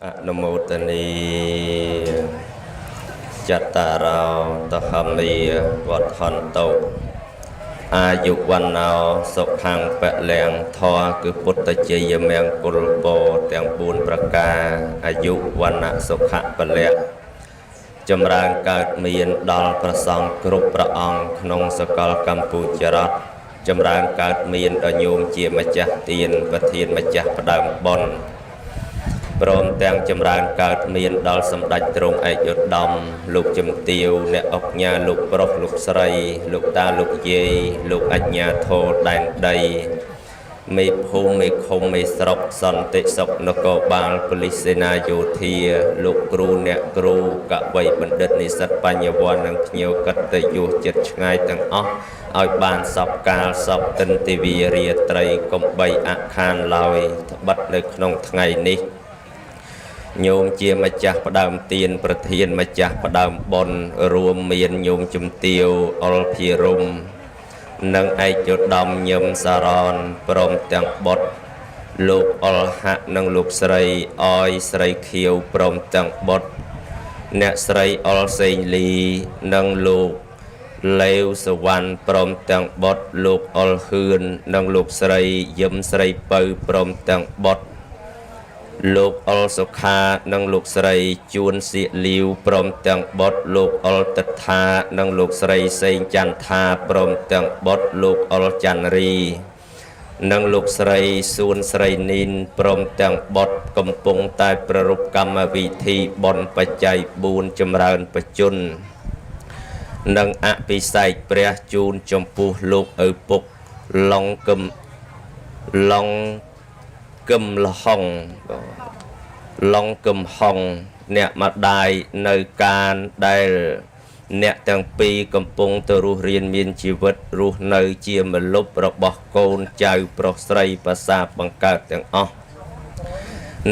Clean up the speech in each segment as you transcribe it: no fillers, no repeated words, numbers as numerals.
อนุโมทนีจัตตาราวตะคำมีวัฏันโตอายุวันนาสุขังเปแรงทอคือพุทธเจยเมียงกุลโปเตียงปูนประกาอายุวันนะสุขะเปแรงจำรางเกิดมีนดอลประสองกรุปประองขนงสกลกัมพูจรัตจำรางเกิดมีนดโยมเจียมจักเตียนประเทียนมจักประดังบนพร้อมแต่งจำรางเกิดมีนดอลสมดัจตรงไอยุดดำลูกจำเตียวเนออกญาลูกปรกลูกสไรลูกตาลูกเยลูกอัญญาโทแดงใดไม่ภูมิไม่คมไม่สรบสันติศกนกบาลปลิสนาโยเทียลูกครูเนครูกะไวบัณฑิตนิสัตปัญญวานังเขียวกัตโยจิตง่ายตั้งอ๋อเอาบานสอบกาลสอบตันติวีเรียไตรกบใบอาคารลอยบัดในขนมไงนี้โยมเจียมาจากประดามเตียนประเทียนมาจากประดามบนรวมเมียนโยมจุมเตียวอลพิรุมนังไอจุดดำยมสารอนปรมตังบดลูกอลหะนังลูกสไรออยสไรเขียวปรมตังบดเนสไรอลเซนลีนังลูกเลวสวรรค์ปรมตังบดลูกอลฮืนนังลูกสไรยมสไรเปืปรมตังบดลูกอลสุขานังลูกสไรจูนสิลิวปรมตังบดลูกอลตถานังลูกสไรเซงจันทาปรมตังบดลูกอลจันรีนังลูกสไรซูนสไรนินปรมตังบดกำปงตายประรุปกรรมวิธีบนปัจจัยบูนจำเริญประจุนนังอภิไสเปรียจูนจมพูลูกปุกลองกึมละหองลองกึมหองเนี่ยมาได้ในการได้เนี่ยตั้งปีกำปงตรุเรียนมีนชีวิตรู้ในเจียมลบระบบโกนใจปรกใสภาษาบังเกิดตั้งอ๋อ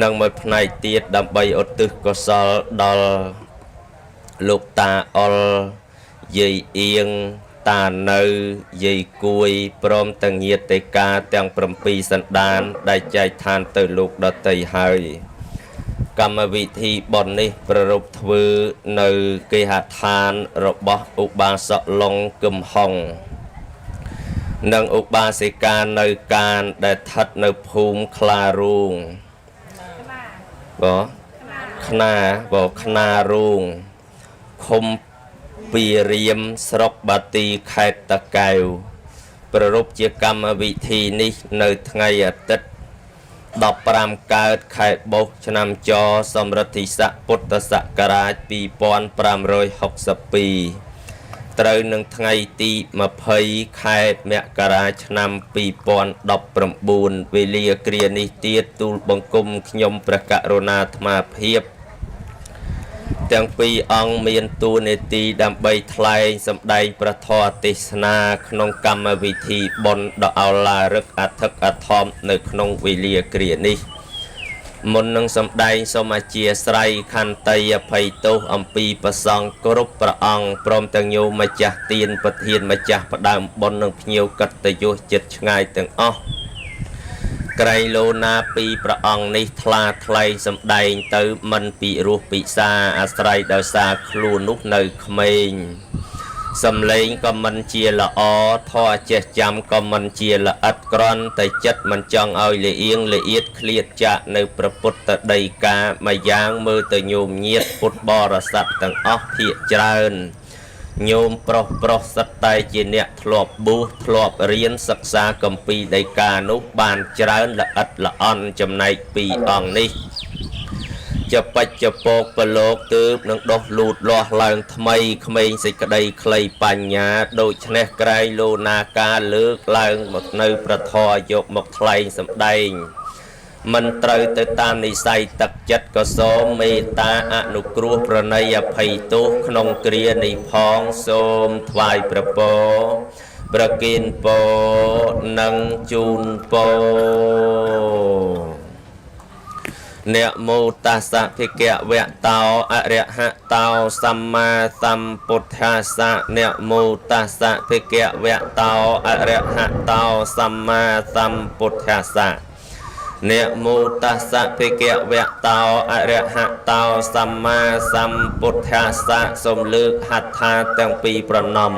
นังมาพนัยเตียดดำใบอตึกก็สอลดอลลูกตาอลยีเอียงตาเนยยีกุยพร้อมตั้งเยียตกาตั้งปรมปีสันดานได้ใจทานเตลูกดตยหายกรรมวิธีบนนี้ประรบทวในเกหทานรบอุบาสลงกึมหองนังอุบาสิกาในการได้ทัดในภูมิคลารุงบ่ขนารุงคมปีเรียมสรบบาตีไข่ตะเกวประรบเจกรรมวิธีนี้ในไงติดดอกปรามเกิดไข่บกชนำจอสมรติสะพุทธศักราชปีปอนปราม160ปีตรึงหนึ่งไงตีมาเพยไข่เมกราชนำปีปอนดอกปรมบูนเวลียเกรียนิเตียตูลบังกุมขยมประกาศนาธมาเพียบจังปีองเมียนตูเนตีดำใบทลายสำได้ประทอติสนาขนงกรรมวิธีบนดอกเอาลารึกอัฐกอัทอมในขนงวิเลียเกรียนี้มนนังสำได้สมาเจียสไรคันไตยภัยโตอัมปีประสองกรุปประองพร้อมตังโยมาจากเตียนประเทียนมาจากประดามบนนังพเนียวกัตโยจิตง่ายตังอ๋อไกรโลนาปีประองในทลาทลายสำได้เติมมันปีรูปีซาอาศัยดาวซาคลูนุกในเขมรสำเลงก็มันเจียละอทอเจจำก็มันเจียละอัดกรอนแต่จัดมันจังเอาละเอียงละเอียดเคลียดจะในประพุทธใดกามาย่างมือตะโยมเงียดพุทธบรสัตตั้งออกเพียเจริญโยมปรสัตไตจีเนทลบบูทลบเรียนศึกษากัมปีใดกานุบานเจริญละอัดละอ่อนจำในปีอ่องนี้จะไปจะโปกปโลกตืบนังดอกลูดล้อหลังทำไมขมสิกระไดใครปัญญาโดยชนะไกรโลนาการเลือกหลังหมดในประทอยกหมกไคลสำได้มันตรึกตามในใส่ตักจัดก็โสมเมตตาอนุกรุประนัยภัยตุขนงเกลียในพองโสมทวายประโปประกินโปนังจูนโปเนโมตัสสะภิกขเวะเตาอริหะเตาสัมมาสัมพุทธัสสะเนโมตัสสะภิกขเวะเตาอริหะเตาสัมมาสัมพุทธัสสะ Nẹ mô tát sạ phê kẹ vẹ tàu a rẹ hạ tàu samma sampuddhassa sôm lược hạt tha tăng pi pranam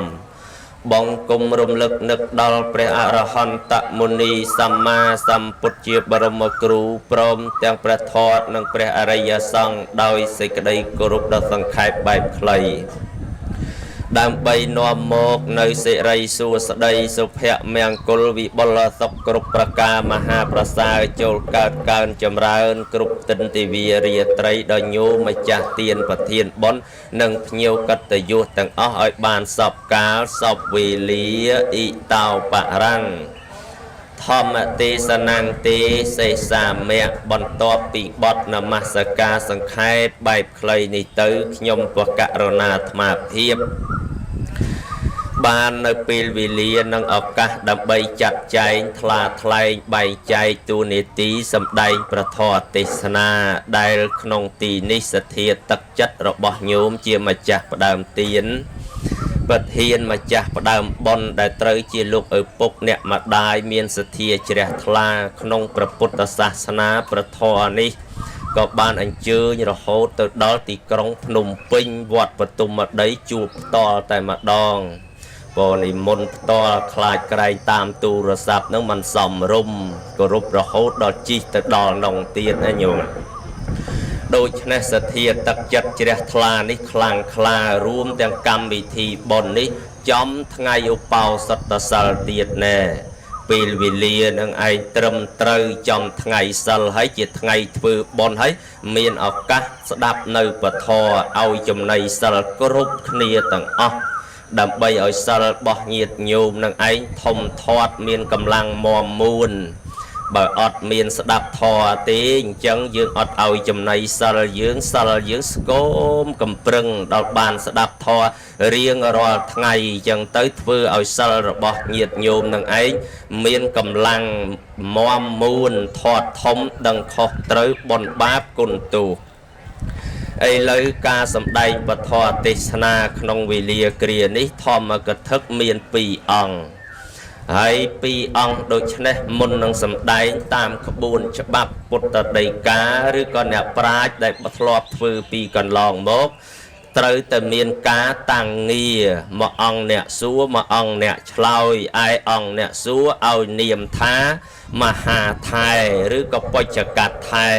bong cung rung lực nực đal pre arahanta muni samma sampuddhya baramaguru prom tăng pre thọt nâng pre araya sang đôiសេចក្តីគោរពដ៏សង្ខេបបែបខ្លីដើម្បីនាំមកនៅសិរីសួស្តីសុភមង្គលវិបុលសុខគ្រប់ប្រការមហាប្រសើរចូលកើតកើនចម្រើនគ្រប់ទិនទិវារាត្រីដ៏ញោមម្ចាស់ទានប្រធានបុណ្យនិងភ្ញៀវកតញ្ញូទាំងអស់ឲ្យបានសពកាលសពវេលាអ៊ីតោបរាំងធម្មទេសនាងទេសេសាមៈបន្ទាប់ពីបទនមស្ការសង្ខេបបែបខ្លីនេះទៅខ្ញុំបកករណាអាត្មាភាពបាននៅពេលវេលានិងឱកាសដើម្បីចាត់ចែងថ្លាថ្លែងបែងចែកទូនីតិសម្ដែងប្រធរទេសនាដែលក្នុងទីនេះសទ្ធាទឹកចិត្តរបស់ញោមជាម្ចាស់ផ្ដើមទានប្រធានម្ចាស់ផ្ដើមបុណ្យដែលត្រូវជាលោកឪពុកអ្នកម្ដាយមានសទ្ធាជ្រះថ្លាក្នុងព្រះពុទ្ធសាសនាប្រធរនេះក៏បានអញ្ជើញរហូតទៅដល់ទីក្រុងភ្នំពេញវត្តបទុមដីជួបផ្ទាល់តែម្ដងបនិមន្តផ្ទាល់ខ្លាចក្រែងតាមទូរស័ព្ទនឹងមិនសមរម្យគោរពរហូតដល់ជីកទៅដល់នងទៀតណាញោមដូច្នេះសទ្ធាទឹកចិត្តជ្រះថ្លានេះខ្លាំងក្លារួមទាំងកម្មវិធីបុណ្យនេះចំថ្ងៃឧបោសថសិលទៀតណែពេលវេលានឹងឯងត្រឹមត្រូវចំថ្ងៃសិលហើយជាថ្ងៃធ្វើបុណ្យហើយមានឱកាសស្ដាប់នៅពធឲ្យចំណីសិលគ្រប់គ្នាទាំងអស់ដើម្បីឲ្យសិលរបស់ញាតិញោមនឹងឯងធំធាត់មានកម្លាំងមាំមួនបើអត់មានស្ដាប់ធម៌ទេអញ្ចឹងយើងអត់ឲ្យចំណីសិលយើងស្គមកំប្រឹងដល់បានស្ដាប់ធម៌រៀងរាល់ថ្ងៃអញ្ចឹងទៅធ្វើឲ្យសិលរបស់ញាតិញោមនឹងឯងមានកម្លាំងមាំមួនធាត់ធំដឹងខុសត្រូវបនបាបគុណទោសឥឡូវការសម្ដែងពធទេសនាក្នុងវេលាគ្រានេះធម្មកថាមាន2អង្គហើយ2អង្គដូច្នេះមុននឹងសម្ដែងតាមក្បួនច្បាប់ពុទ្ធដីកាឬក៏អ្នកប្រាជ្ញដែលធ្លាប់ធ្វើពីកន្លងមកត្រូវតែមានការតាំងងារមួយអង្គអ្នកសួរមួយអង្គអ្នកឆ្លើយឯអង្គអ្នកសួរឲ្យនាមថាមហាថែឬក៏បច្ចកថែ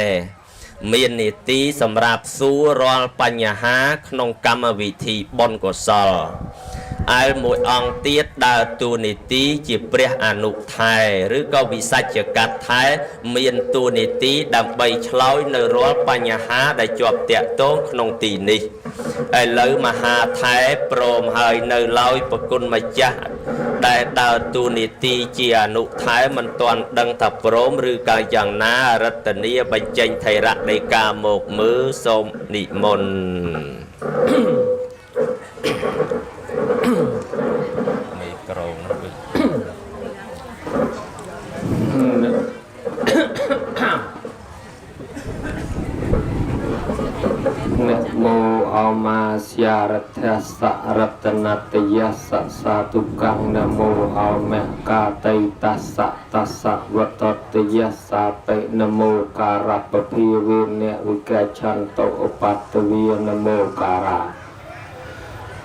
មាននីតិសម្រាប់សួររាល់បញ្ហាក្នុងកម្មវិធីបុណ្យកុសលឯមួយអង្គទៀតដើរតួនាទីជាព្រះអនុថែឬក៏វិសច្ចកថែមានតួនាទីដើម្បីឆ្លើយនៅរាល់បញ្ហាដែលជាប់តាក់ទងក្នុងទីនេះឥឡូវមហាថែព្រមហើយនៅឡើយប្រគុណម្ចាស់ដែលដើរតួនាទីជាអនុថែមិនទាន់ដឹងថាព្រមឬក៏យ៉ាងណារតនាបញ្ចេញថេរដីកាមកមើលសូមនិមន្តមីក្រូនោះนะโมอามาสยารัตสะรัตนัตยัสสะสาธุกังนะโมอาเมกาไตตัสสะตัสสะวัตตยัสสะเปนะโมการะปะพิเวเนวิกาชันโตอุปัตตวินะโมการะ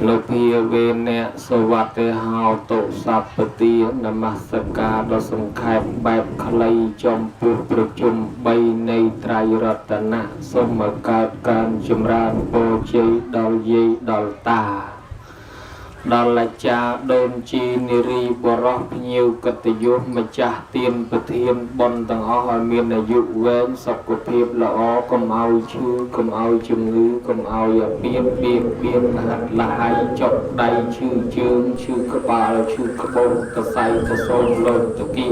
นุพิเวเนสวัสดิหาวโตสัพพตินมัสการដ៏សង្ខេបបែបខ្លីចំពោះប្រជុំ3នៃត្រៃរតនៈសូមកើតការចម្រើនពរជ័យដល់យាយដល់តាដល់អាចារ្យដូនជីនារីបរោះភ្ញៀវកិត្តិយសម្ចាស់ទានប្រធានបុណ្យទាំងអស់ឲ្យមានអាយុវែងសុខភាពល្អកុំឲ្យឈឺកុំឲ្យជំងឺកុំឲ្យអាពាហ៍បៀតបៀនហាត់លហើយចុកដៃឈឺជើងឈឺក្បាលឈឺក្បោះកសៃកសូនលោតគី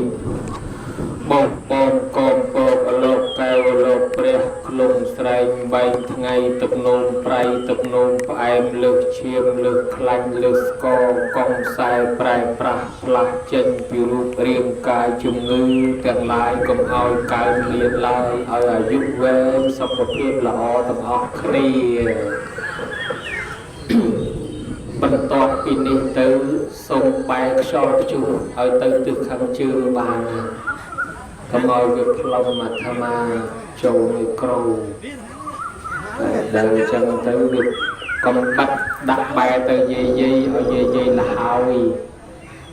បងបងកងពកលោកកែវលោកព្រះក្លុំស្រែងបែងថ្ងៃទឹកនោមប្រៃទឹកនោមផ្អែមលើកឈាមលើកខ្លាញ់លើកស្គរកងខ្សែប្រែប្រាស់ផ្លាស់ចេញពីរូបរាងកាយជំងឺទាំងឡាយកុំឲ្យកើតមានឡើយឲ្យអាយុវែងសុខភាពល្អទាំងអស់គ្នាបន្ទាប់ពីនេះទៅសូមបែកខ្យល់ព្យុះឲ្យទៅទិសខាងជើងបាន Cầm ơi việc lòng mà tham châu người cầu đời chân tới việc cầm bắt đặt bài tới dây ở dây là hào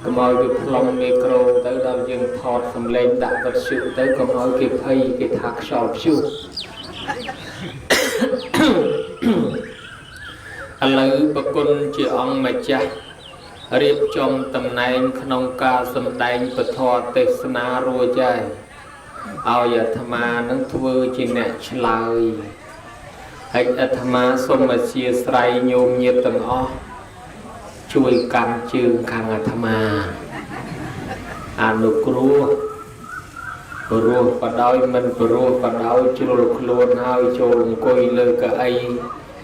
cầm ơi việc lòng người cầu tới đâu dừng thọt cầm lên đặt vật sự tới cầm ơi kịp hay kịp thạc sọp siêu anh lấy bậc quân chỉ ông mà cha riêng trong tầm này không ca sầm đánh bậc thọ tết na rồi chạy ao giờ tham nó thưa chỉ nè lời hãy tham xong mà chia sẻ nhôm nhiệt tầng o chui cam chương khang tham nụ rùa và đôi mình rùa và đôi chùl luôn hai chùl coi lơ cả ai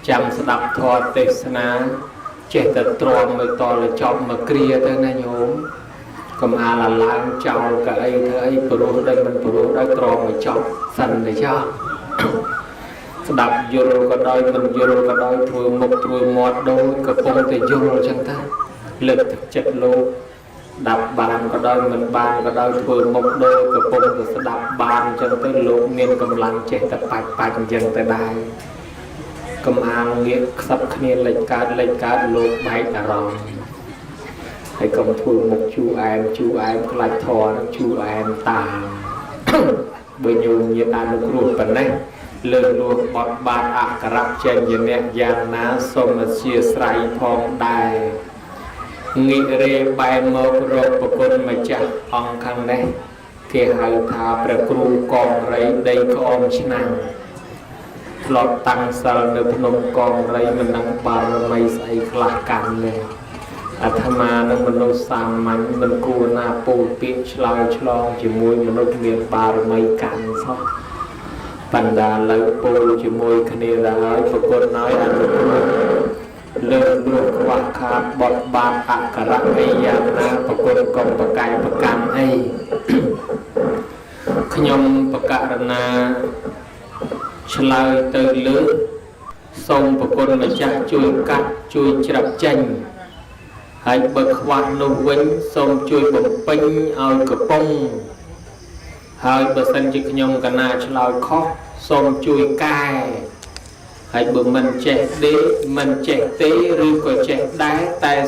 chăm đập thọ tết na chết tật tròn mới to là chọn mà kia tới này nhôm cầm là lang chào cả ai thấy rùa đây mình rùa đây tròn mà chọn sần để cho đập vô có đôi mình vô có đôi thui một thui một đôi có phong thì vô chẳng ta lực thực chất luôn đập bàn có đôi mình bàn có đôi thui một đôi có phong thì sẽ đập bàn cho tới lúc nên cầm lăng chết tập bạch dần tới đây cầm nghĩa sắp khné lệch cát lục bay cả rồi hay cầm thui một chú em lại thò chú em tà bây nhiêu như ta được ruột phần này lương luôn bọt bát ạ cả rạp trên như nè giang ná xông mà chia sài phong đài nghĩ rê bài mơ rộp của con mà chắc ông khăn này kia hãy thả bà cửu con rấy đây có ông chứ năng lọt tăng sal nộp nông con rấy mình năng bà mây xây lạc cằn này tham nó mình nô sang mạnh mình cua na bù tiết chlong chỉ mùi mình nô miền bà mây cằn sao phần đà lấy bù chỉ mùi khăn đi ra hỏi và con nói lương lương qua khá bọt bát ạ cả rắc ấy giang na và con công và cài và cam ấy khnyom và cả na chlai tới lưỡi xong và con mà chắc chui cắt chui chập chanh hãy bậc hoạt nô vinh xong chui bậc pinh ao cửa bông hãy bậc sân chỉ khnyom cả na chlai khóc xong chui cài hãy bữa mình trẻ đế mình trẻ tế rư có trẻ đá tay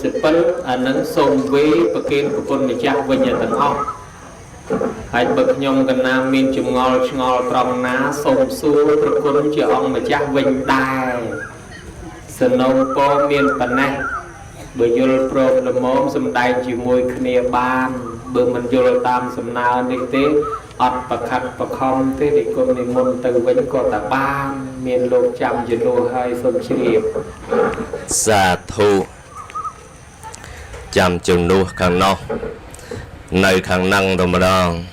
sự phân nâng xong với bậc kênh của con mình chắc với nhà tầng ốc hãy bậc nhông gần nam miên chùm ngol trong ná xong xua bậc con chị ông mà chắc vinh đài sự nông po miên phần này bởi vô pro là môn xâm đai chỉ mùi khnia ban bởi mình vô tam xâm nào đi tế ọt và khăn và không thế thì con mình môn từ vẫn có ta ban miền lục chăm chỉ lô hai sông chiếm sa thu chăm chừng nu khăn no nơi khăn năng đồng đòn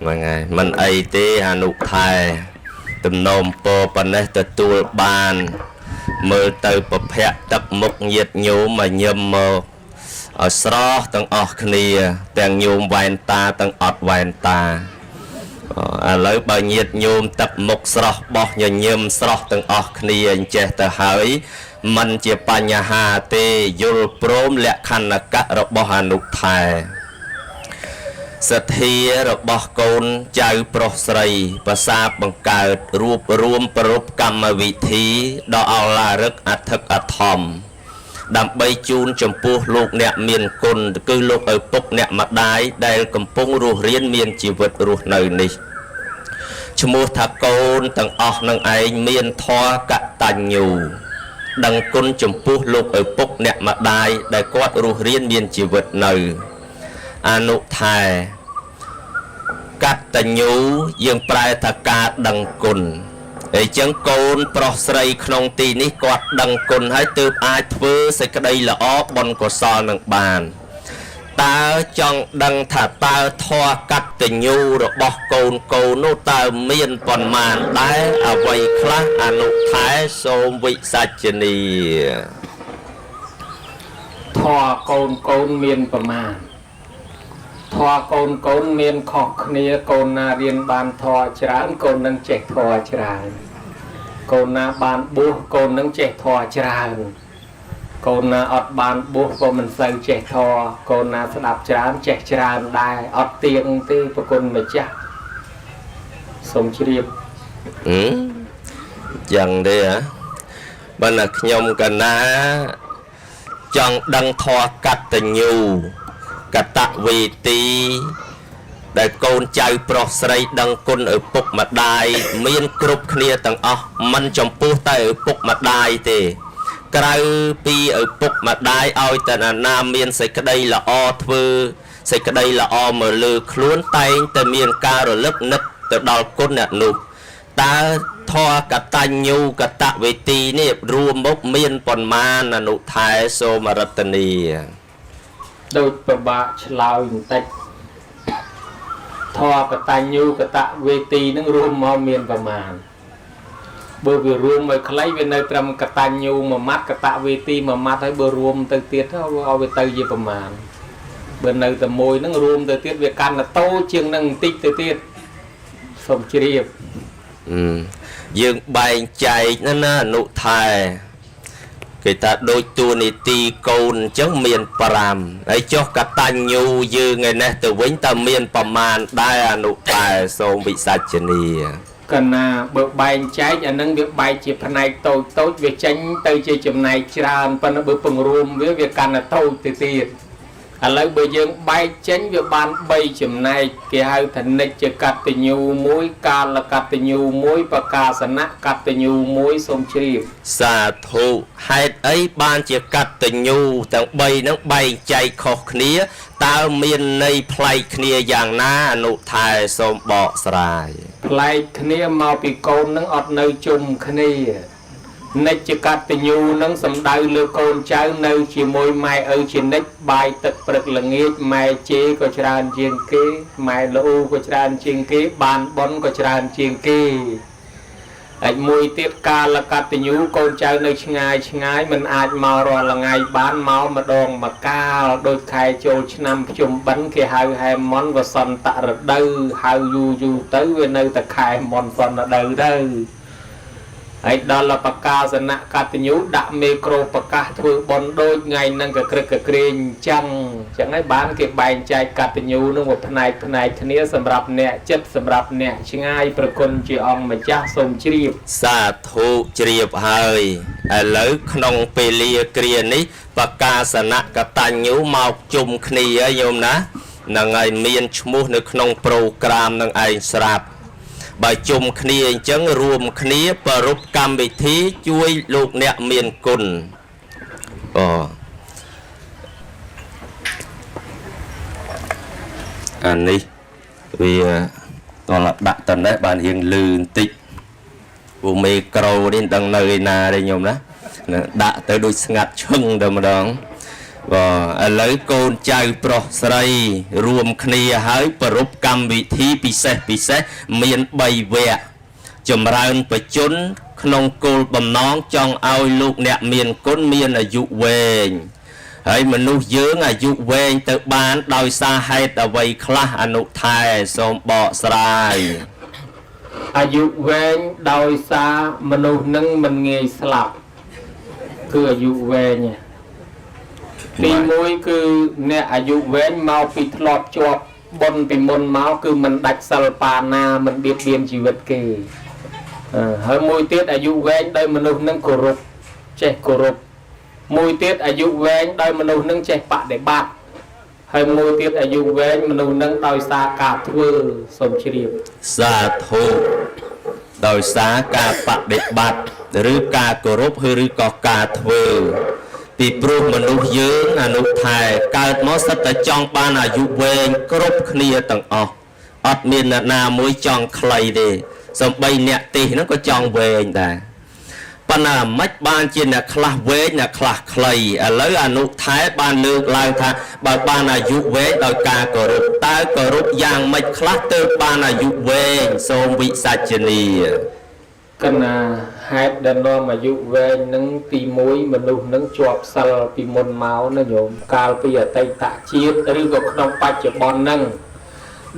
mà ngày mình ấy tế hà nụ thai tùm nôm po phần này tự tu ban mơ từ bậc hẹ tập mục nhiệt nhố mà nhâm mơ ở sro tầng ọt khnia tầng nhôm vàng ta tầng ọt vàng ta lấy bao nhiệt nhôm tập mục sro bỏ nhờ nhâm sro tầng ọt khnia che tờ hỏi mình chỉ pa nhà hà tê yul prom lẹ khăn là các robot hà nụ thai sệt thia robot con chào prosrayภาษาบังកើតรูปรวมប្រពកម្មវិធីដ៏អឡារឹកអធិកអធមដើម្បីជូនចំពោះលោកអ្នកមានគុណគឺលោកឪពុកអ្នកម្ដាយដែលកំពុងរស់រានមានជីវិតរស់នៅនេះឈ្មោះថាកូនទាំងអស់នឹងឯងមានធម៌កតញ្ញូដឹងគុណចំពោះលោកឪពុកអ្នកម្ដាយដែលគាត់រស់រានមានជីវិតនៅអនុថែកតញ្ញូយើងប្រែថាការដឹងគុណហើយចឹងកូនប្រុសស្រីក្នុងទីនេះគាត់ដឹងគុណហើយទើបអាចធ្វើសេចក្តីល្អបុណ្យកុសលនឹងបានតើចង់ដឹងថាតើធម៌កតញ្ញូរបស់កូនកូននោះតើមានប៉ុន្មានដែរអ្វីខ្លះអនុថែសូមវិសាចនីធម៌កូនមានប្រមាណធម៌កូនមានខុសគ្នាកូនណារៀនបានធម៌ច្រើនកូននឹងចេះធម៌ច្រើនកូនណាបានបួសកូននឹងចេះធម៌ច្រើនកូនណាអត់បានបួសក៏មិនសូវចេះធម៌កូនណាស្ដាប់ច្រើនចេះច្រើនដែរអត់ទៀងទេប្រគុណម្ចាស់ សូមជ្រាប chẳng đi hả bên là nhom cả ná chẳng đăng thoa cắt tình nhu cả tạ vì tí để con trai pro sray đăng con ở bục mặt đai miên cướp kia tầng mình trong pu tay ở bục mặt đai thì cái pi ở bục mặt đai ao tận nam miên sẽ cái đây là o thưa sẽ cái đây là o mở lư luôn tay từ miên ca rồi lớp nứt từ đào côn nè nụ ta thoa cả ta nhu cả tạ về tì nè rùa bốc miên còn ma là nụ thái sô mà rập tần đi đôi bà bạ lao hình tách thoa cả ta nhu cả tạ về tì nó rùa mò miên và màn bởi vì rùa mà lấy về nơi trầm cả ta nhu mà mắt cả tạ về tì mà mắt thấy bờ rùa từ tiết ao về tây về và màn bên nơi tầm môi nó rùa từ tiết về can là tô chiêng nâng tích từ tiết xong chia dương bài chạy nó nụ thai người ta đôi tu này ti côn chống miền Param ấy cho cả tan nhu dư ngày nay từ vĩnh ta miền Paman đai nụ thai xong bị sạch chân đi cần bờ bài chạy nhà nâng việc bài chỉ phần này tôi tốt việc tránh tới chơi chùm này tràn phần nó bờ phồng rùm với việc can là tôi từ tiền lấy bây giờ bay tránh việc ban bay chùm này kia hai thành nịch chỉ cắt từ nhiều muối ca là cắt từ nhiều muối và ca sẵn nát cắt từ nhiều muối xong chìm xà thụ hai ấy ban chỉ cắt từ nhiều tầng bay nó bay chạy khó khía tao miền này play khía dạng na nụ thai xong bỏ sài play khía mau bị côn nó ọt nơi chung khía nịch chỉ cắt từ nhiều nó sầm đau lừa côn cháu nơi chỉ môi mai ở trên nịch bài tật bật là nghe mai chế có tràn chiên kế mai lô có tràn chiên kế bàn bón có tràn chiên kế anh môi tiết ca là cắt từ nhiều côn cháu nơi ngay mình ai màu rồi là ngày bán máu mà đòn mà ca đôi khai châu năm chùm bánh kia hai món và sòn tạ rực đâu hai du tới bên nơi ta khai món sòn ở đâu đâu ấy đó là bậc ca dân nạ ca tình nhú đã micro bậc ca thưa bọn đôi ngày năng cái kênh chẳng ấy bán cái bài chạy ca tình nhú nó một này thế này sầm rạp nè chất sầm rạp nè chứ aiประគុណជាអង្គម្ចាស់សូមជ្រាប សាធុជ្រាបហើយឥឡូវក្នុងពេលលាគ្រានេះបកាសនៈកតញ្ញូមកជុំគ្នាហើយញោមណានឹងឲ្យមានឈ្មោះនៅក្នុងប្រូក្រាមនឹងឯងស្រាប់បើជុំគ្នាអញ្ចឹងរួមគ្នាប្ររពកម្មវិធីជួយលោកអ្នកមានគុណអានេះវាតលដាក់តនេះបានរៀងលឺបន្តិចពូមេក្រូនេះដឹងនៅឯណាទេញោមណាដាក់ទៅដូចស្ងាត់ឈឹងតែម្ដងឥឡូវកូនចៅប្រុសស្រីរួមគ្នាហើយប្ររពកម្មវិធីពិសេសមាន3វគ្គចម្រើនបជនក្នុងគោលបំណងចង់ឲ្យលោកអ្នកមានគុណមានអាយុវែងហើយមនុស្សយើងអាយុវែងទៅបានដោយសារហេតុអ្វីខ្លះអនុថែសូមបកស្រាយអាយុវែងដោយសារមនុស្សនឹងមិនងាយស្លាប់គឺអាយុវែងទីមួយគឺអ្នកអាយុវែងមកពីធ្លាប់ជាប់បុណ្យពីមុនមកគឺមិនដាច់សិលបាណាមិនបៀតបៀនជីវិតគេហើយមួយទៀតអាយុវែងដោយមនុស្សនឹងគោរពចេះគោរពមួយទៀតអាយុវែងដោយមនុស្សនឹងចេះបដិបត្តិហើយមួយទៀតអាយុវែងមនុស្សនឹងដោយសារការធ្វើសូមជ្រាបសាធុដោយសារការបដិបត្តិឬការគោរពឬក៏ការធ្វើពីព្រោះមនុស្សយើងអនុថែកើតមកសិតតែចង់បានអាយុវែងគ្រប់គ្នាទាំងអស់អត់មានអ្នកណាមួយចង់ខ្លីទេសំបីអ្នកទេសហ្នឹងក៏ចង់វែងដែរប៉ុន្តែមិនបានជាអ្នកខ្លះវែងអ្នកខ្លះខ្លីឥឡូវអនុថែបានលើកឡើងថាបើបានអាយុវែងដោយការគោរពតើគោរពយ៉ាងម៉េចខ្លះទើបបានអាយុវែងសូមវិសាចនីកណាហេតុដែលនាំអាយុវែងនឹងទី1មនុស្សនឹងជាប់សិលពីមុនមកណាញោមកាលពីអតីតជាតិឬក៏ក្នុងបច្ចុប្បន្នហ្នឹង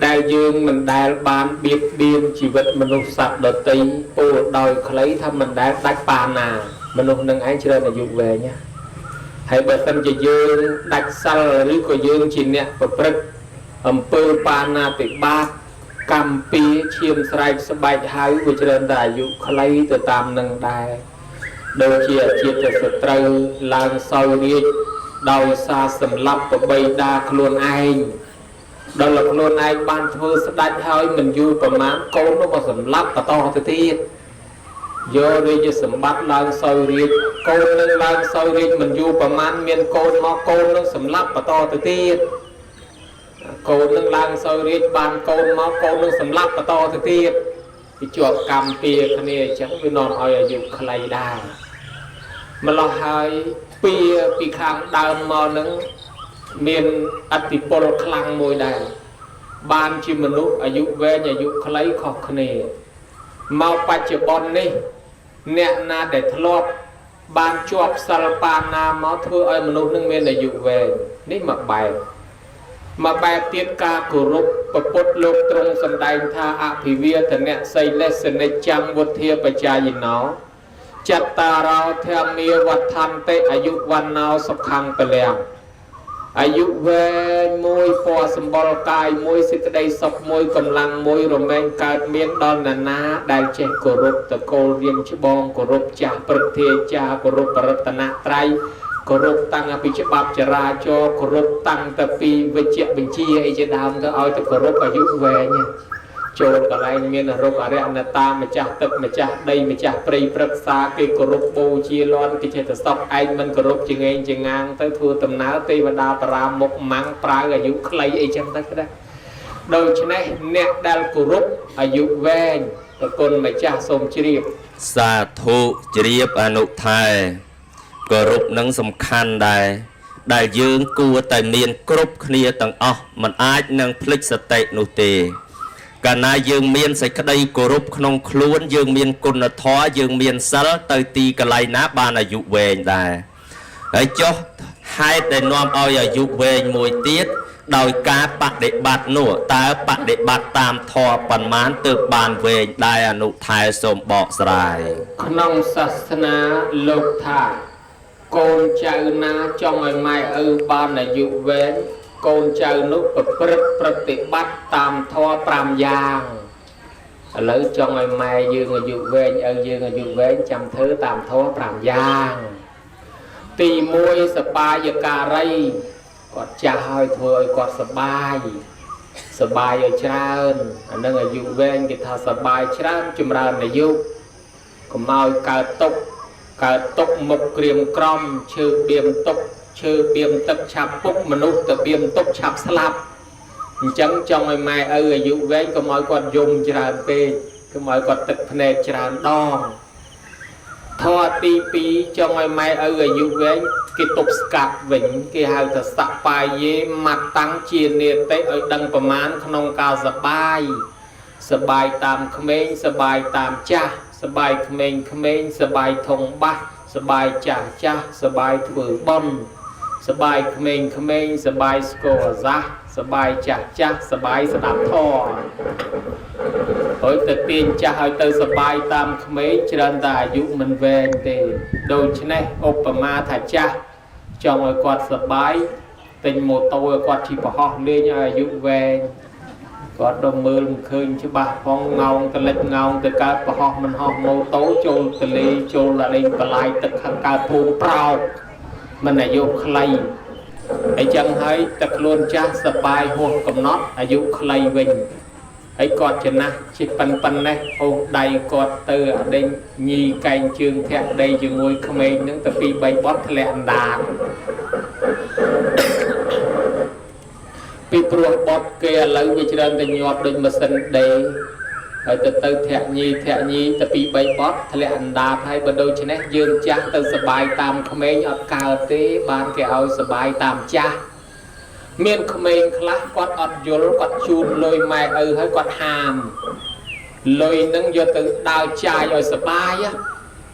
ដែលយើងមិនដែលបានបៀតបៀនជីវិតមនុស្សសត្វដទៃពោលដោយខ្លីថាមិនដែលដាច់បាណាមនុស្សនឹងឯងច្រើនអាយុវែងហើយបើសិនជាយើងដាច់សិលឬក៏យើងជាអ្នកប្រព្រឹត្តអំពើបាណាតិបាត cầm pía chiêm sài sạch hai với trên đại dụ khlây từ tam nâng đài đôi chia chia từ sự trâu lang soi đi đòi xa sầm lấp và bay đa luôn ai đó là luôn ai ban thưa sạch hai mình du và mán câu nó mà sầm lấp và to từ tiết do đi cho sầm bắt lang soi đi câu nâng lang soi đi mình du và mán miền câu nó sầm lấp và to từ tiết câu nâng lang soi đi ban câu nó sầm lấp và to từ tiết thì chuột cầm pìa cái này chẳng với non oi ở dụng khlây đa mà lo hai pìa pì khang đào mò nâng miền atipol khlang môi đài ban chi mình lúc ở dụng về nhà dụng khlây khó cái này mau bạch chợ bon đi nè na để thọp ban chuột salpana máu thưa ơi mình lúc nâng miền để dụng về ní mà bài tiết ca của rục và bột lục trong sân đài tha ạ thì vía thần nẹ xây lê sân nê chăng vượt thia bà cha gì nó chặt ta rao theo mìa vật thanh tê ở dụ văn nào sọc khăn bà lèng ở dụ về môi phò sầm bò cài môi xịt đây sọc môi cầm lăng môi rồi men cài miếng đòn là ná đài chết của rục tờ cô riêng chứ bong của rục cha bật thia cha của rục bà rật nạ trai có rốt tăng ở phía trước bạp chả ra cho có rốt tăng tập phi với chuyện bình chia ấy trên đàm thôi ôi tôi có rốt ở giúp về nha cho cả lại miền là rốt ở đây anh ta mà chả tập mà chả đây mà chả prey prep xa cái có rốt bô chia lon cái chuyện là sọc anh mình có rốt chừng ngang tới thua tầm ná tây và đa para một máng pra ở giúp clay ấy chân tới cái đó đôi chân này nè đal có rốt ở giúp về con mà chả xôm chìa sa thu chìa anu thai có rụp nâng xâm khăn đài đại dương cua tại miền cướp khnia tầng mình ai nâng phích sạch tệ nụ tì cả na dương miền sẽ cái đây có rụp nông khuôn dương miền côn là thó dương miền sál tới tì cả lại ná ba là dụ về đài ấy cho hai tên nom oi ở dụ về mùi tiết đòi cá bạc để bạt nụ ta bạc để bạt tam thò bản mán từ bàn về đài nụ thai xôm bọ dài nông sát na lục thai con cháu na trong ngày mai ban là dụ về con cháu lúc bật bắt tam thoa pram giang lấy trong ngày mai dương là dụ về dương là dụ về trăm thứ tam thoa pram giang tì môi sập ba giờ cà ray còn cha hơi thôi còn sập bài ở trơn anh đang ở dụ về thì thà sập bài trơn chùm ra là dụ còn mau cà tốc cả tốc một kiềm crom chư biếm tốc chạp bốc mà nút tập biếm tốc chạp slap chẳng trong ngày mai ở dụ về có mọi con dùng tràn về có mọi con tật phê tràn đo thọ ti pi trong ngày mai ở dụ về cái tục cạp vĩnh cái hàng thật sạc bài với mặt tăng chia niệm tới ở đăngประมาณ không caoสบายตามเขมรสบายตามจ้าสบายเขมรสบายทงบ้าสบายจ่าจ้าสบายถือบอลสบายเขมรสบายสโกซ่าสบายจ่าจ้าสบายสนับท่อเฮ้ยแต่ตีนจ้าเฮ้ยแต่สบายตามเขมรเจริญแต่อายุมันเวนเตโดยเฉพาะอุปมาถ้าจ้าจองไอ้กอดสบายติงโมโตไอ้กอดที่ปะฮอกเลี้ยงอายุเวนก็ดมมือคืนชิบะฟองเงาตะเล็กเงาตะการปะฮอกมันฮอกโมโตโจลตะลีโจลอะไรปลายตะขังการภูมิเปล่ามันอายุใครไอ้จังให้ตะลวนจ้าสบายหัวกับน็อตอายุใครวิ่งไอ้กอดชนะชิปันนะโอ้ใดกอดเตอเด้งยีไก่เชืองแทะใดจึงงวยเขมรนึงแต่ปีใบบอสทะเลอันดาปีปลวกบอดเกลือแล้ววิจารณ์แต่ยอดโดยมาสันเดย์แต่เตอแทะยีแต่ปีใบบอสทะเลอันดาให้บรรดาชนะยืนจ้าเตอสบายตามเขมรอัดกาเต้บานแกเอาสบายตามจ้าเมียนเขมรคลากอดอัดยลกอดชูนลอยไม้ให้กอดหามลอยนั่งโยตึงดาวใจเอาสบายอ่ะ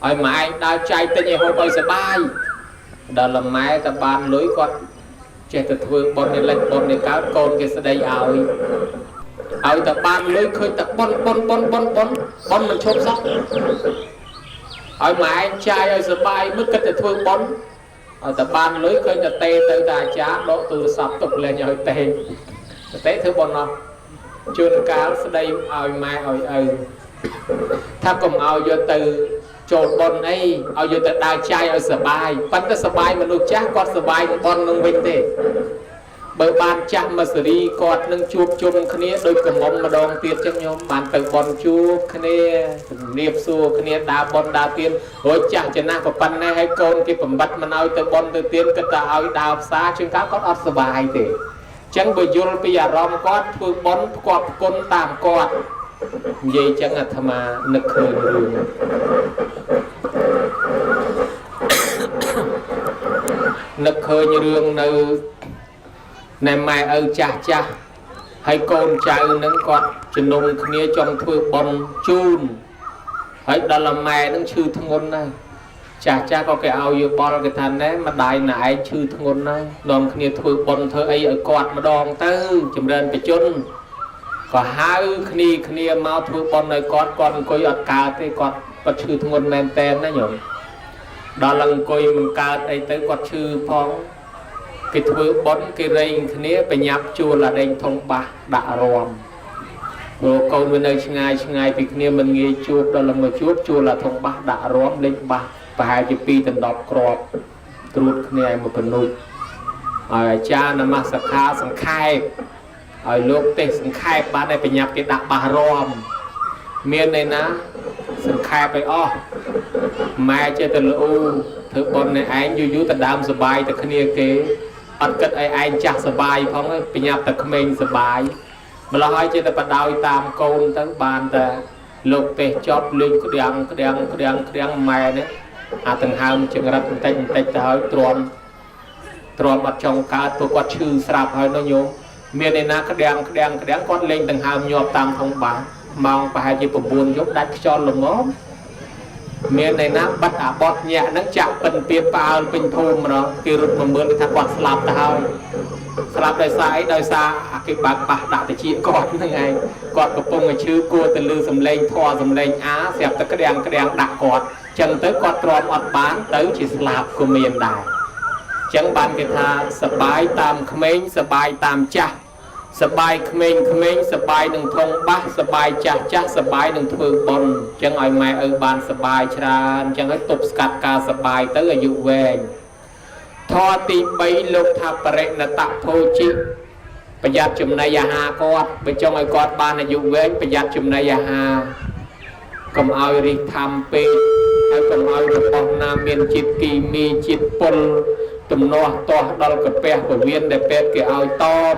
ไอ้ไม้ดาวใจแต่ยังเอาสบายดาวละไม้แต่บานลอยกอดเจตทวีบอลในเล็กบอลในก้าวโกนเกษตรเอาแต่บานลอยเคยแต่บอลมันชอบซักไอ้ไม้ใจเอาสบายเมื่อกี้แต่ทวีบอลแต่บ้านlưới khơi là tê từ tà chá đó từ sập tục lên nhờ tê thứ bọn nó ជួនកាលស្ដីឲ្យម៉ែឲ្យឪថាកុំឲ្យយកទៅចូលបនអីឲ្យយកទៅដើរចាយឲ្យសបាយប៉ុន្តែសបាយមនុស្សចាស់គាត់សបាយបននឹងវិញទេបើបានចាស់មកសេរីគាត់នឹងជួបជុំគ្នាដោយកំមុំម្ដងទៀតចឹងញោមបានទៅបនជួបគ្នាជំរាបសួរគ្នាដើរបនដើរទៀនរួចចាស់ចំណាស់ក៏ប៉ុណ្ណេះហើយកូនគេបំបត្តិមិនឲ្យទៅបនទៅទៀនគិតតែឲ្យដើរផ្សារជាងកាលគាត់អត់សបាយទេចឹងបើយល់ពីអារម្មណ៍គាត់ធ្វើបនផ្គាប់ផ្គុនតាមគាត់និយាយចឹងអាត្មានឹកឃើញរឿងនឹកឃើញរឿងនៅណែម៉ែឪចាស់ចាស់ហើយកូនចៅនឹងគាត់ជំនុំគ្នាចង់ធ្វើបន់ជូនហើយដល់ម៉ែនឹងឈឺធ្ងន់ណាស់ចាស់ចាស់ក៏គេឲ្យយោបល់គេថាណែម្ដាយណែឯងឈឺធ្ងន់ណាស់នាំគ្នាធ្វើបន់ធ្វើអីឲ្យគាត់ម្ដងទៅចម្រើនបជនក៏ហៅគ្នាមកធ្វើបន់ឲ្យគាត់អង្គុយអត់កើតទេគាត់ឈឺធ្ងន់មែនតែនណាញោមដល់ឡើងអង្គុយមិនកើតអីទៅគាត់ឈឺផងគេធ្វើបន់គេរែងគ្នាបញ្ញាប់ជួលអាដេញធំបាសដាក់រំព្រោះកូនវានៅឆ្ងាយពីគ្នាមិនងាយជួបដល់ឡើងមកជួលអាធំបាសដាក់រំលេងបាសប្រហែលជា2ដល់10គ្រាប់ត្រួតគ្នាឲ្យមកពនុឲ្យអាចារ្យនមស្ការសង្ខេបឲ្យលោកទេសង្ខេបបានឲ្យបញ្ញាប់គេដាក់បាសរំមានន័យណាសង្ខេបឲ្យអស់ម៉ែចេះតែល្អធ្វើបន់ឲ្យឯងយូរទៅដើមសបាយតែគ្នាគេអត់គិតឲ្យឯងចាស់សបាយផងបញ្ញាប់តែក្មេងសបាយម្ល៉េះហើយចេះតែបដោយតាមកូនទៅបានតែលោកទេសចប់លេងក្តាំងម៉ែនេះអាដង្ហើមចង្រិតបន្តិចទៅហើយទ្រាំអត់ចង់កើតព្រោះគាត់ឈឺស្រាប់ហើយនោះញោមមានឯណាក្តាំងគាត់លេងដង្ហើមញាប់តាមក្នុងបាសម៉ោងប្រហែលជា9យប់ដាច់ខ្យល់ល្មមមានឯណាបាត់អាបត់ញាក់ហ្នឹងចាក់ពិនពៀផ្អើលពេញភូមិម្ដងគេរត់មកមើលថាគាត់ស្លាប់ទៅហើយស្លាប់ដោយសារអីដោយសារអាគេបើកបាសដាក់តិចគាត់ហ្នឹងឯងគាត់កំពុងតែឈឺគួរទៅលឺសំឡេងធေါ်សំឡេងអាស្រាប់តែក្តាំងដាក់គាត់ចឹងទៅគាត់ទ្រាំអត់បានទៅជាស្លាប់ក៏មានដែរចឹងបានគេថាសបាយតាមក្មេងសបាយតាមចាស់សបាយក្មេងសបាយនឹងធំបាសសបាយចាស់សបាយនឹងធ្វើបុណ្យចឹងឲ្យម៉ែឪបានសបាយច្រើនចឹងឲ្យទប់ស្កាត់ការសបាយទៅអាយុវែងធម៌ទី3លោកថាបរិណតភោជិប្រយ័ត្នចំណីអាហារគាត់បើចង់ឲ្យគាត់បានអាយុវែងប្រយ័ត្នចំណីអាហារកុំឲ្យរិះធំពេកហើយកុំឲ្យរបស់ណាមានជាតិគីមីជាតិពុលទំនាស់ទាស់ដល់កាពះពវៀនដែលពេទ្យគេឲ្យតម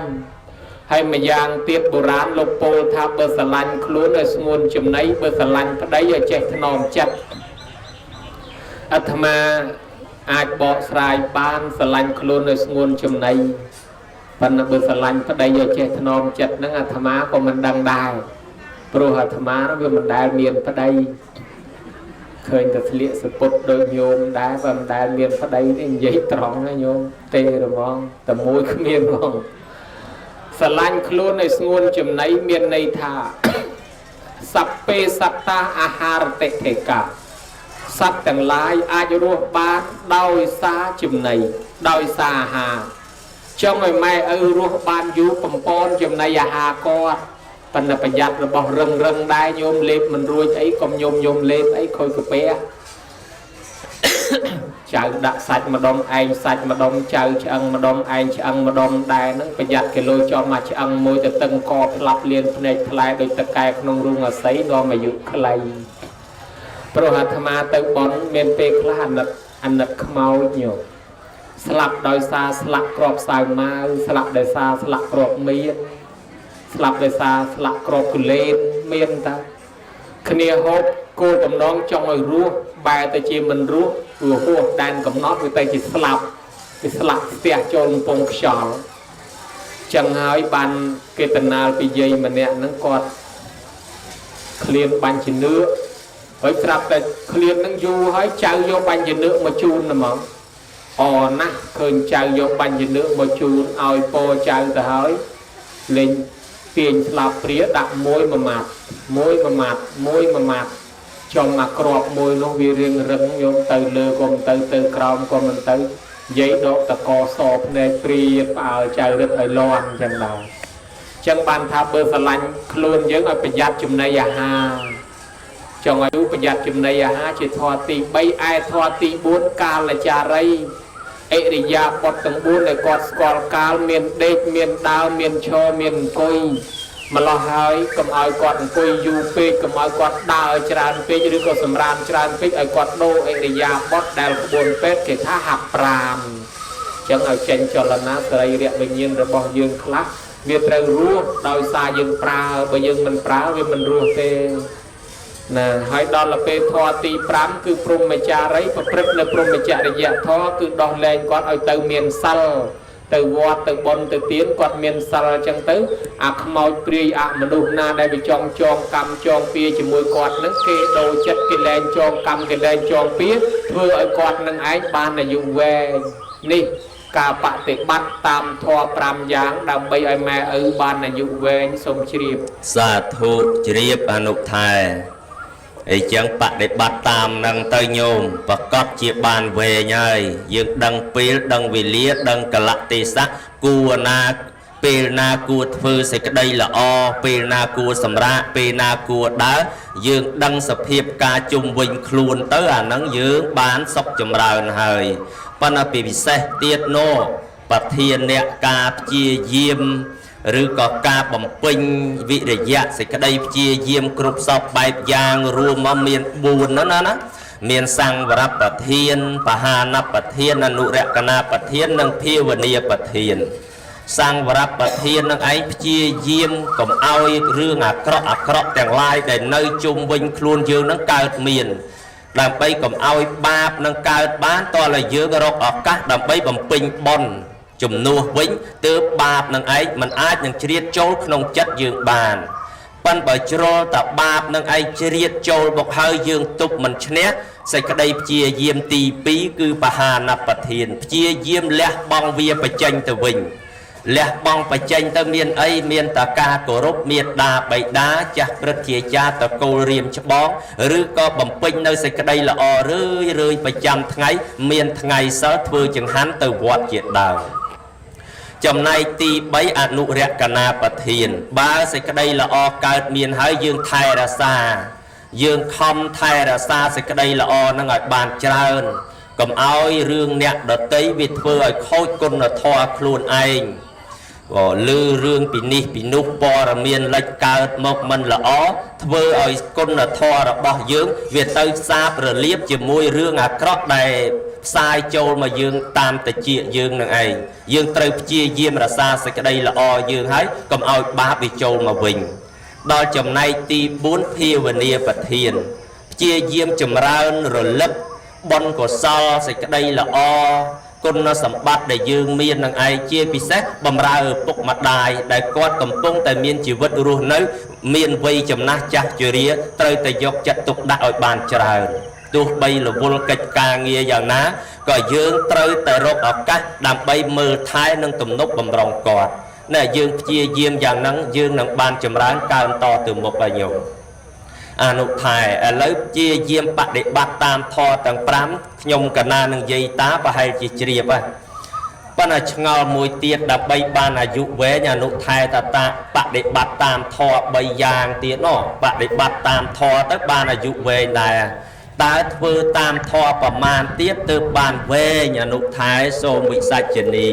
ហើយម្យ៉ាងទៀតបុរាណលោកពោលថាបើស្រឡាញ់ខ្លួនឲ្យស្ងួនចំណីបើស្រឡាញ់ប្តីឲ្យចេះថ្នមចិត្តអាត្មាអាចបកស្រាយបានស្រឡាញ់ខ្លួនឲ្យស្ងួនចំណីប៉ុន្តែបើស្រឡាញ់ប្តីឲ្យចេះថ្នមចិត្តហ្នឹងអាត្មាក៏មិនដឹងដែរព្រោះអាត្មាវាមិនដែលមានប្តីឃើញតែស្លៀកសពុតដូចញោមដែរបើមិនដែលមានប្តីទេនិយាយត្រង់ណាញោមទេរហ្មងតែមួយគ្មានហ្មងស្រឡាញ់ខ្លួនឲ្យស្ងួនចំណីមានន័យថាសัพពេសត្តាអាហារតិថេកាសត្វទាំងឡាយអាចរស់បានដោយសារចំណីដោយសារអាហារចង់ឲ្យម៉ែឪរស់បានយូរបំពន់ចំណីអាហារគាត់ប៉ុន្តែប្រយ័ត្នរបស់រឹងដែរញោមលេបមិនរួចអីកុំញោមលេបអីខូចកាពះចៅដាក់សាច់ម្ដុំឯងសាច់ម្ដុំចៅឆ្អឹងម្ដុំឯងឆ្អឹងម្ដុំដែរហ្នឹងប្រយ័ត្នគេលុយចំមកឆ្អឹងមួយទៅតឹងកផ្លាប់លៀនភ្នែកថ្លែដោយតកែក្នុងរូងអាស័យនាំអាយុខ្លីព្រោះអាត្មាទៅបន់មានពេលខ្លះអាណិតខ្មោចញោមស្លាប់ដោយសារស្លាក់ក្របសៅម៉ាវស្លាប់ដោយសារស្លាក់ក្របមៀនស្លាប់ដោយសារស្លាក់ក្របកលេនមានតាគ្នាហូបគោលបំណងចង់ឲ្យរស់បែរទៅជាមិនរស់ព្រោះហួសដែនកំណត់វាទៅជាស្លាប់វាស្លាប់ស្ទះចូលកំពង់ខ្យល់ចឹងហើយបានគេតណាលពីយាយម្នាក់ហ្នឹងគាត់ឃ្លានបាញ់ជំនឿហើយស្រាប់តែឃ្លានហ្នឹងយូរហើយចៅយកបាញ់ជំនឿមកជូនហ្មងអណាស់ឃើញចៅយកបាញ់ជំនឿមកជូនឲ្យពោចៅទៅហើយលេងទាញស្លាប់ព្រាដាក់មួយម៉ាត់ចំមកក្របមួយនោះវារៀងរឹងយកទៅលើក៏មិនទៅក្រោមក៏មិនទៅនិយាយដកតកសភ្នែកព្រាផ្អើលចៅរឹកឲ្យលាន់ចឹងដែរ ចឹងបានថាបើស្រឡាញ់ខ្លួនយើងឲ្យប្រយ័ត្នចំណីអាហារចង់ឲ្យប្រយ័ត្នចំណីអាហារជាធម៌ទី3ឯធម៌ទី4កាលចារីអិរិយាបថទាំង4ដែលគាត់ស្គាល់កាលមានដេកមានដើរមានឈរមានអង្គុយម្លោះហើយកុំឲ្យគាត់អង្គុយយូរពេកកុំឲ្យគាត់ដើរច្រើនពេកឬក៏សម្រាមច្រើនពេកឲ្យគាត់ដូរអិរិយាបថដែលក្បួនពេទ្យគេថាហាត់ប្រាណចឹងឲ្យចេញចលនាសរីរៈវិញ្ញាណរបស់យើងខ្លះវាត្រូវរស់ដោយសារយើងប្រើបើយើងមិនប្រើវាមិនរស់ទេណាហើយដល់ពេលធម៌ទី5គឺព្រហ្មចារីប្រព្រឹត្តនៅព្រហ្មចរិយធម៌គឺដោះលែងគាត់ឲ្យទៅមានសិលទៅវត្តទៅបុណ្យទៅទានគាត់មានសិលអញ្ចឹងទៅអាខ្មោចព្រាយអមនុស្សណាដែលវាចងកម្មចងពៀជាមួយគាត់នឹងគេដូរចិត្តគេលែងចងកម្មគេលែងចងពៀធ្វើឲ្យគាត់នឹងឯងបានអាយុវែងនេះការបប្រតិបត្តិតាមធម៌5យ៉ាងដើម្បីឲ្យម៉ែឪបានអាយុវែងសូមជ្រាបសាធុជ្រាបអនុថែអីចឹងបដិបត្តិតាមនឹងទៅញោមប្រកបជាបានវែងហើយយើងដឹងពេលដឹងវេលាដឹងកលៈទេសៈគួរណាពេលណាគួរធ្វើសេចក្តីល្អពេលណាគួរសម្រាកពេលណាគួរដើរយើងដឹងសភាពការជុំវិញខ្លួនទៅអានឹងយើងបានសុខចម្រើនហើយប៉ុន្តែពីពិសេសទៀតនោះប្រធានអ្នកការព្យាយាមឬក៏ការបំពេញវិរិយៈសេចក្តីព្យាយាមគ្រប់សពបែបយ៉ាងរួមមកមាន4ហ្នឹងណាមានសង្វរប្រធានបហានប្រធានអនុរកណាប្រធាននិងភាវនាប្រធានសង្វរប្រធាននឹងឯងព្យាយាមកុំឲ្យរឿងអាក្រក់ទាំងឡាយដែលនៅជុំវិញខ្លួនយើងនឹងកើតមានដើម្បីកុំឲ្យបាបនឹងកើតបានតើឲ្យយើងរកឱកាសដើម្បីបំពេញបុណ្យជំនួសវិញទើបបាបនឹងឯងមិនអាចនឹងជ្រៀតចូលក្នុងចិត្តយើងបានប៉ុន្តែបើជ្រុលតែបាបនឹងឯងជ្រៀតចូលមកហើយយើងទប់មិនឈ្នះសេចក្តីព្យាយាមទី2គឺបហានប្រធានព្យាយាមលះបង់វាបញ្ចេញទៅវិញលះបង់បញ្ចេញទៅមានអីមានតែការគោរពមេត្តាបិតាចាស់ព្រឹទ្ធាចារ្យតកូលរៀមច្បងឬក៏បំពេញនៅសេចក្តីល្អរឿយប្រចាំថ្ងៃមានថ្ងៃសិលធ្វើចង្ហាន់ទៅវត្តជាដើមចំណែកទី3អនុរកណាប្រធានបើសេចក្តីល្អកើតមានហើយយើងថែរក្សាយើងខំថែរក្សាសេចក្តីល្អនឹងឲ្យបានច្រើនកុំឲ្យរឿងអ្នកដតីវាធ្វើឲ្យខូចគុណធម៌ខ្លួនឯងឮរឿងពីនេះពីនោះព័ត៌មានលេចកើតមកមិនល្អធ្វើឲ្យគុណធម៌របស់យើងវាទៅសាបរលាបជាមួយរឿងអាក្រក់ដែលផ្សាយចូលមកយើងតាមតិចយើងនឹងឯងយើងត្រូវព្យាយាមរក្សាសេចក្តីល្អយើងហើយកុំឲ្យបាបវាចូលមកវិញដល់ចំណែកទី4ភាវនាប្រធានព្យាយាមចម្រើនរលឹកបុណ្យកុសលសេចក្តីល្អគុណសម្បត្តិដែលយើងមាននឹងឯងជាពិសេសបម្រើឪពុកម្ដាយដែលគាត់កំពុងតែមានជីវិតរស់នៅមានវ័យចំណាស់ចាស់ជរាត្រូវតែយកចិត្តទុកដាក់ឲ្យបានច្រើនទោះបីរវល់កិច្ចការងារយ៉ាងណាក៏យើងត្រូវតែរកឱកាសដើម្បីមើលថែនិងទំនុកបម្រុងគាត់ណែយើងព្យាយាមយ៉ាងហ្នឹងយើងនឹងបានចម្រើនកើនតទៅមុខហើយញោមអនុថែឥឡូវព្យាយាមបដិបត្តិតាមធម៌ទាំង5ខ្ញុំកណានឹងនិយាយតាប្រហែលជាជ្រាបហ្នឹងប៉ុន្តែឆ្ងល់មួយទៀតដើម្បីបានអាយុវែងអនុថែតតាបដិបត្តិតាមធម៌3យ៉ាងទៀតណោះបដិបត្តិតាមធម៌ទៅបានអាយុវែងដែរតើធ្វើតាមធម៌ប្រមាណទៀតទើបបានវែងអនុថែសូមវិសាចនី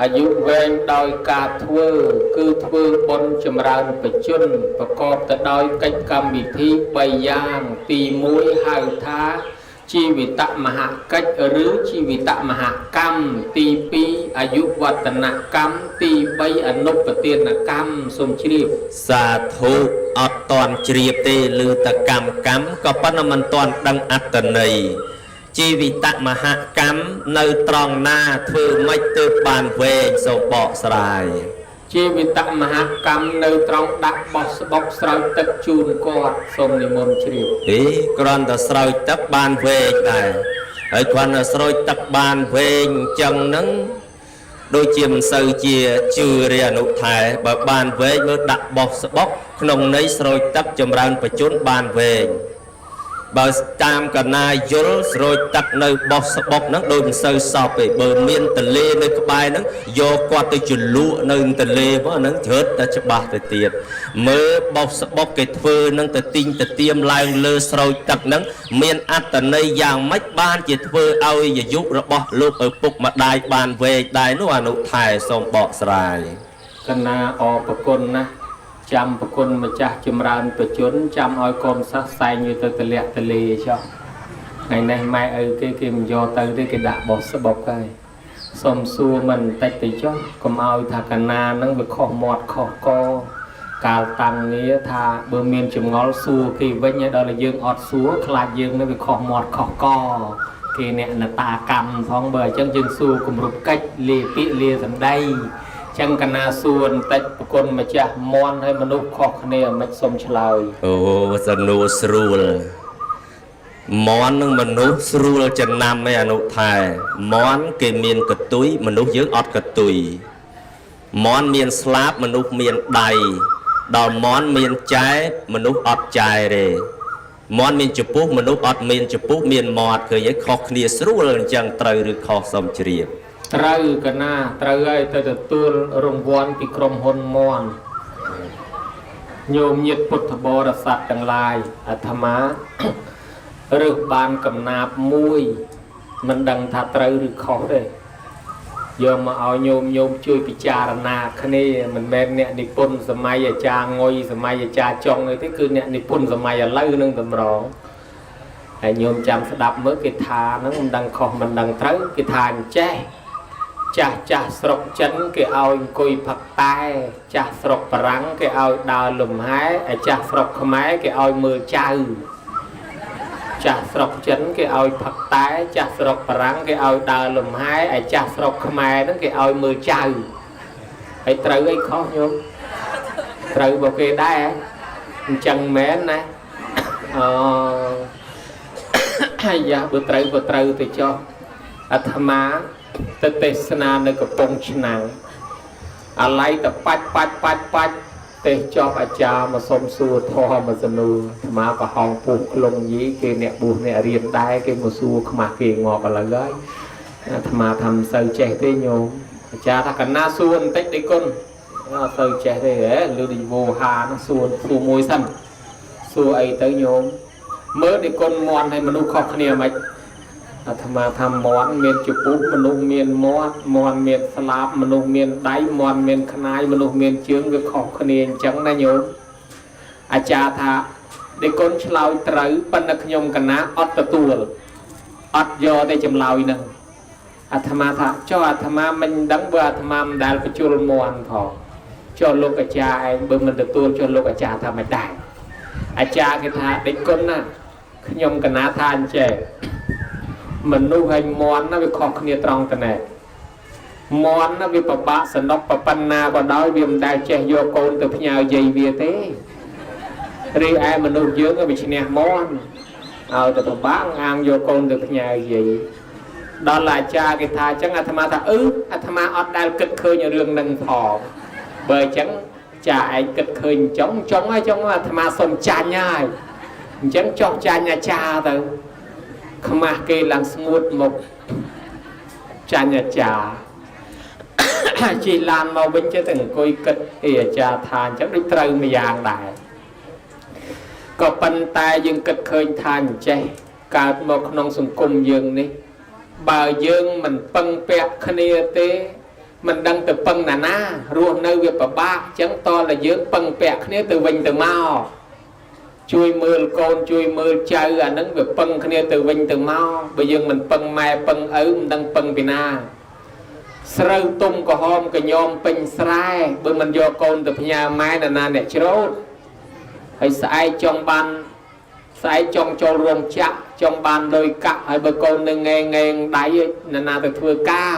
អាយុវែងដោយការធ្វើគឺធ្វើបុណ្យចម្រើនបជនប្រកបទៅដោយកិច្ចកម្មវិធី3យ៉ាងទី1ហៅថាជីវិតមហកិច្ចឬជីវិតមហកម្មទី2អាយុវឌ្ឍនកម្មទី3អនុប្រទានកម្មសូមជ្រាបសាធុអត់តន់ជ្រាបទេឬតកម្មក៏ប៉ុន្តែមិនតន់ដឹងអត្តន័យជីវិតមហកម្មនៅត្រង់ណាធ្វើម៉េចទើបបានវែងសូមបកស្រាយជីវិតមហកម្មនៅត្រង់ដាក់បោះស្បុកស្រោចទឹកជូនគាត់សូមនិមន្តជ្រាបគ្រាន់តែស្រោចទឹកបានវែងដែរហើយគ្រាន់តែស្រោចទឹកបានវែងអញ្ចឹងហ្នឹងដូចជាមិនសូវជាជឿរាអនុថែបើបានវែងមើលដាក់បោះស្បុកក្នុងន័យស្រោចទឹកចម្រើនបជនបានវែង បើតាមកណាយល់ស្រោចទឹកនៅបោះស្បុកហ្នឹងដូចមិនសូវសពទេបើមានទលេនៅក្បែរហ្នឹងយកគាត់ទៅជលក់នៅទលេមកហ្នឹងជ្រើតតែច្បាស់ទៅទៀតមើលបោះស្បុកគេធ្វើហ្នឹងទៅទីងទៅទៀមឡើងលើស្រោចទឹកហ្នឹងមានអត្តន័យយ៉ាងម៉េចបានជាធ្វើឲ្យអាយុរបស់លោកឪពុកម្ដាយបានវែងដែរនោះអនុថែសូមបកស្រាយកណាអរប្រគុណណាចាំប្រគុណម្ចាស់ចម្រើនបជនចាំឲ្យកូនសិស្សសែងទៅទលាក់ទលេចុះថ្ងៃនេះម៉ែឪគេមិនយកទៅទេគេដាក់បោះស្បុកហើយសុំសួរមិនបន្តិចទៅចុះកុំឲ្យថាកណានឹងវាខុសមាត់ខុសកកាលតាំងនេះថាបើមានចម្ងល់សួរគេវិញឲ្យដល់យើងអត់សួរខ្លាចយើងនឹងវាខុសមាត់ខុសកគេអ្នកនតាកម្មផងបើអញ្ចឹងយើងសួរគម្រប់កិច្ចលាពាក្យលាសម្ដីចឹងកណាសួរបន្តិចប្រគុណម្ចាស់មន់ឲ្យមនុស្សខុសគ្នាមិនសុំឆ្លើយអូសំណួរស្រួលមន់នឹងមនុស្សស្រួលចំណាំឯអនុថែមន់គេមានកតុយមនុស្សយើងអត់កតុយមន់មានស្លាបមនុស្សមានដៃដល់មន់មានចែមនុស្សអត់ចែទេមន់មានចំពោះមនុស្សអត់មានចំពោះមានមាត់ឃើញឯខុសគ្នាស្រួលអញ្ចឹងត្រូវឬខុសសុំជ្រាបត្រូវកណាត្រូវហើយទៅទទួលរង្វាន់ពីក្រុមហ៊ុនមន់ញោមញាតិពុទ្ធបរិស័ទទាំងឡាយអាត្មារើសបានកំណាប់មួយមិនដឹងថាត្រូវឬខុសទេយកមកឲ្យញោមជួយពិចារណាគ្នាមិនមែនអ្នកនិពន្ធសម័យអាចារ្យងុយសម័យអាចារ្យចុងអីទេគឺអ្នកនិពន្ធសម័យឥឡូវនឹងតម្រងហើយញោមចាំស្ដាប់មើលគេថាហ្នឹងមិនដឹងខុសមិនដឹងត្រូវគេថាអញ្ចេះចាស់ស្រុកចិនគេឲ្យអង្គុយផឹកតែចាស់ស្រុកបារាំងគេឲ្យដើរលំហែឯចាស់ស្រុកខ្មែរគេឲ្យមើលចៅចាស់ស្រុកចិនគេឲ្យផឹកតែចាស់ស្រុកបារាំងគេឲ្យដើរលំហែឯចាស់ស្រុកខ្មែរហ្នឹងគេឲ្យមើលចៅហើយត្រូវអីខុសញោមត្រូវបើគេដែរអញ្ចឹងមែនណាហើយយ៉ាបើត្រូវទៅចុះអាត្មាទៅទេសនានៅកំពង់ឆ្នាំងអាឡ័យទៅបាច់ទេសចប់អាចារ្យមកសុំសួរធម៌មកសនួរអាត្មាប្រហោងពុះក្លងយីគេអ្នកបួសអ្នករៀនដែរគេមកសួរខ្មាស់គេងប់ឥឡូវហើយអាត្មាថាមិនសូវចេះទេញោមអាចារ្យថាកណាសួរបន្តិចទេគុណអត់សូវចេះទេហ៎លឺដូចវោហានោះសួរមួយសិនសួរអីទៅញោមមើលនេះគុណមន់ឲ្យមនុស្សខុសគ្នាមិនអាត្មាថាមន់មានចំពោះមនុស្សមានមាត់មន់មានស្លាបមនុស្សមានដៃមន់មានខ្នាយមនុស្សមានជើងវាខុសគ្នាអញ្ចឹងណាញោមអាចារ្យថាដេកូនឆ្លើយត្រូវប៉ុន្តែខ្ញុំកណាអត់ទទួលអត់យកតែចម្លើយហ្នឹងអាត្មាថាចុះអាត្មាមិនដឹងបើអាត្មាមិនដែលបញ្ជុលមន់ផងចុះលោកអាចារ្យឯងបើមិនទទួលចុះលោកអាចារ្យថាមិនដែរអាចារ្យគេថាដេកូនណាខ្ញុំកណាថាអញ្ចេះមនុស្សហើយមន់ណាវាខុសគ្នាត្រង់តែណែមន់ណាវាប្របាក់សនុកប៉ុណ្ណាក៏ដោយវាមិនដែលចេះយកកូនទៅផ្ញើយាយវាទេរីឯមនុស្សយើងវាឈ្នះមន់ឲ្យទៅប្របាក់អាងយកកូនទៅផ្ញើយាយដល់អាចារ្យគេថាអញ្ចឹងអាត្មាថាអាត្មាអត់ដែលគិតឃើញរឿងនឹងផងបើអញ្ចឹងចាឯងគិតឃើញចុងហើយចុងអាត្មាសុំចាញ់ហើយអញ្ចឹងចោះចាញ់អាចារ្យទៅខ្មាស់គេឡើងស្ងួតមកចាញ់អាចារ្យជិះឡានមកវិញចេះតែអង្គុយគិតអាចារ្យថាអញ្ចឹងដូចត្រូវមួយយ៉ាងដែរក៏ប៉ុន្តែយើងគិតឃើញថាអញ្ចេះកើតមកក្នុងសង្គមយើងនេះបើយើងមិនពឹងពាក់គ្នាទេមិនដឹងទៅពឹងណារស់នៅវាពិបាកអញ្ចឹងតតែយើងពឹងពាក់គ្នាទៅវិញទៅមកជួយមើលកូនជួយមើលចៅអាហ្នឹងវាពឹងគ្នាទៅវិញទៅមកបើយើងមិនពឹងម៉ែពឹងឪមិនដឹងពឹងពីណាស្រូវទុំក្រហមកញោមពេញស្រែបើមិនយកកូនទៅផ្ញើម៉ែណាអ្នកច្រូតហើយស្អែកចង់បានស្អែកចង់ចូលរោងចក្រចង់បានលុយកាក់ហើយបើកូននឹងងែងដៃណាទៅធ្វើការ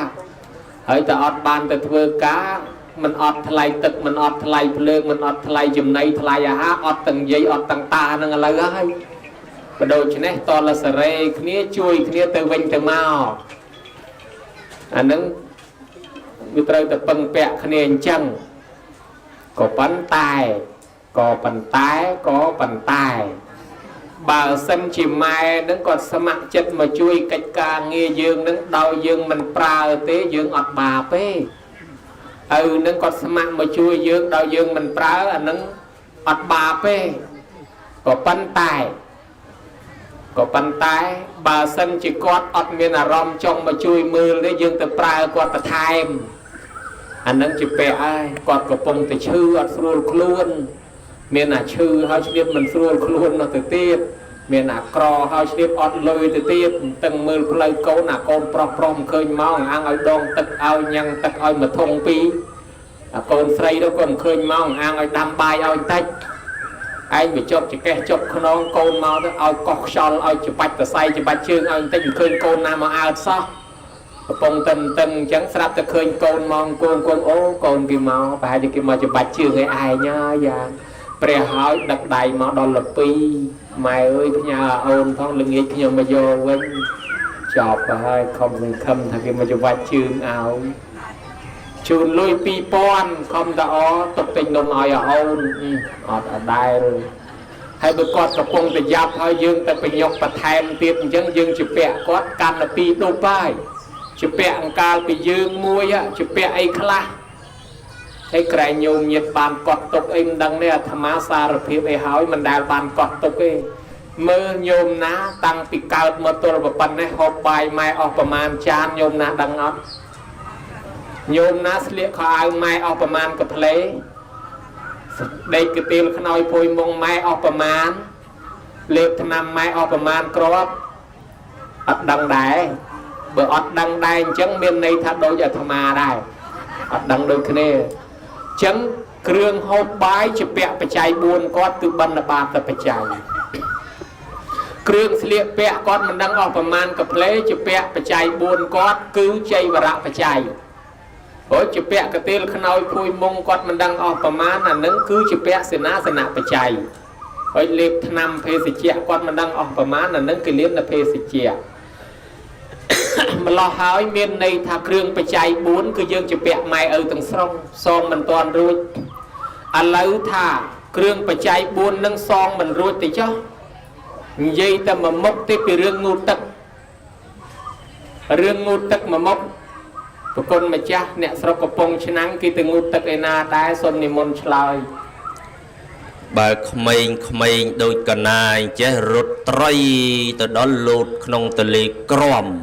ហើយតែអត់បានទៅធ្វើការមិនអត់ថ្លៃទឹកមិនអត់ថ្លៃភ្លើងមិនអត់ថ្លៃចំណីថ្លៃអាហារអត់ទាំងយាយអត់ទាំងតានឹងឥឡូវហើយបើដូច្នេះតលសរេគ្នាជួយគ្នាទៅវិញទៅមកអានឹងវាត្រូវតែពឹងពាក់គ្នាអញ្ចឹងក៏ប៉ុន្តែ bà sân chỉ mai nó còn sơ mạc chất mà chui cách ca nghe dương nó đau dương mình pra tế dương ọt bà phê nó còn sơ mạc mà chui dương đau dương mình pra nó ọt bà phê có bắn tay bà sân chỉ quát ọt miền rong trong mà chui mưa đấy dương từ pra quát từ tham nó chỉ bè ai quát có bông từ chư ọt sưu luôn miền chư hai chữ mình sưu luôn nó từ tiết miền cò hai chữ ọt lôi từ tiết từng mưa lôi câu con prom khơi máu ăn ở đông tật ao nhăn tật ao mà thông pi con say đó còn khơi máu ăn ở đam bài ao tách anh bị chọc chỉ kẹt chọc con con máu đó ao cọc sòn ao chụp bạch từ say chụp bạch chương ao tách khơi con nam mà ao sao bông từng chẳng sắp từ khơi con mong con ố con kia máu phải cho kia mà chụp bạch chương cái ai nhá dạ pre hỏi đặt đầy mà đo lập pi mày ơi nhà ôn thong lưng nghịch nhưng mà vô quên chọc và hơi không thằng kia mà chụp bạch chương áo chun lôi pi pon không đó tập tình đồng ai ở ôn ở đây rồi hay bữa con tập phong để giáp hơi dương tập bình nhọc và thèm tiết dân dương chụp bẹ có can là pi đâu bay chụp bẹ ca bị dương mua á chụp bẹ ai khla hay cái nhung nhiệt bàn cọt tục em đăng này tham á sa rồi phía về hỏi mình đào bàn cọt tục ấy mơ nhôm ná tăng bị cao mà tôi là phần này hộp bài mai ởประมาณ chan nhôm ná đăng ngót nhôm ná sliệt khai mai ởประมาณ กับ play đây cái tiền khơi nói phôi mông mai ở ประมาณ liệt tham mai ở ประมาณ crop ắt đăng đài bữa ắt đăng đài chẳng miền này thật đôi giờ tham à đài ắt đăng đôi cái này chẳng kêu hộp bài chụp bẹ phải chạy buồn con từ ban là ba tập phải chạy kêu sliệt bẹ con mình đang ở ประมาณ กับ play chụp bẹ phải chạy buồn con cứ chạy và rạ phải chạy ôi chụp bẹ cái tên khơi nói phôi mông con mình đang ở ประมาณ là nâng cứ chụp bẹ sẽ ná phải chạy ôi liệp tham phê sẽ chẹ con mình đang ở ประมาณ là nâng cái liệp là phê sẽ chẹ mà lo hỏi miền này thà kêu phải chạy buồn cứ dương chụp bẹ mày ở tầng sông sông mình toàn rồi lấy thà kêu phải chạy buồn nâng sông mình rồi thì cho dây ta mà mốc tới cái rương ngô tắc mà mốc một con mà cha nè sau có pong chân nắng khi từ ngô tắc này na đá xuân niệm môn trời bà khmênh đôi cân ai chế rụt tray từ đó lụt không từ lì crom